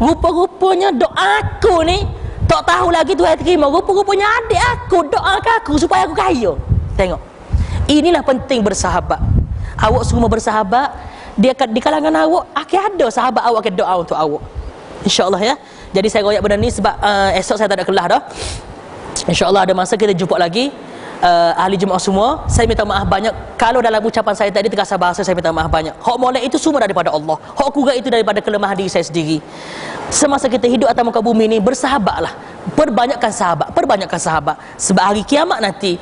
Speaker 2: Rupa-rupanya doaku ni tak tahu lagi Tuhan terima. Rupa-rupanya adik aku doa ke aku supaya aku kaya. Tengok, inilah penting bersahabat. Awak semua bersahabat, dia di kalangan awak akan ada sahabat awak akan doa untuk awak, InsyaAllah ya. Jadi saya royak benda ni sebab esok saya tak ada kelas dah. InsyaAllah ada masa kita jumpa lagi. Ahli Jumaat semua, saya minta maaf banyak kalau dalam ucapan saya tadi terkasar bahasa, saya minta maaf banyak. Hak molek itu semua daripada Allah, hak kurang itu daripada kelemahan diri saya sendiri. Semasa kita hidup atas muka bumi ni, bersahabatlah, perbanyakkan sahabat. Sebab hari kiamat nanti,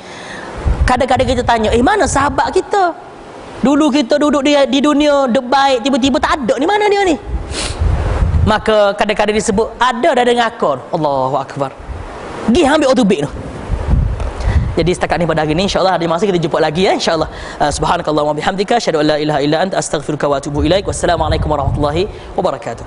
Speaker 2: kadang-kadang kita tanya, mana sahabat kita? Dulu kita duduk di dunia baik, tiba-tiba tak ada, ni mana dia ni? Maka kadang-kadang disebut ada dah dengan akor. Allahu Akbar, pergi ambil otobik tu. Jadi setakat ni pada hari ni, insyaAllah ada masa kita jumpa lagi ya, insyaAllah. Subhanakallahumma bihamdika, asyhadu an la ilaha illa anta, astaghfiruka wa atubu ilaik. Wassalamualaikum warahmatullahi wabarakatuh.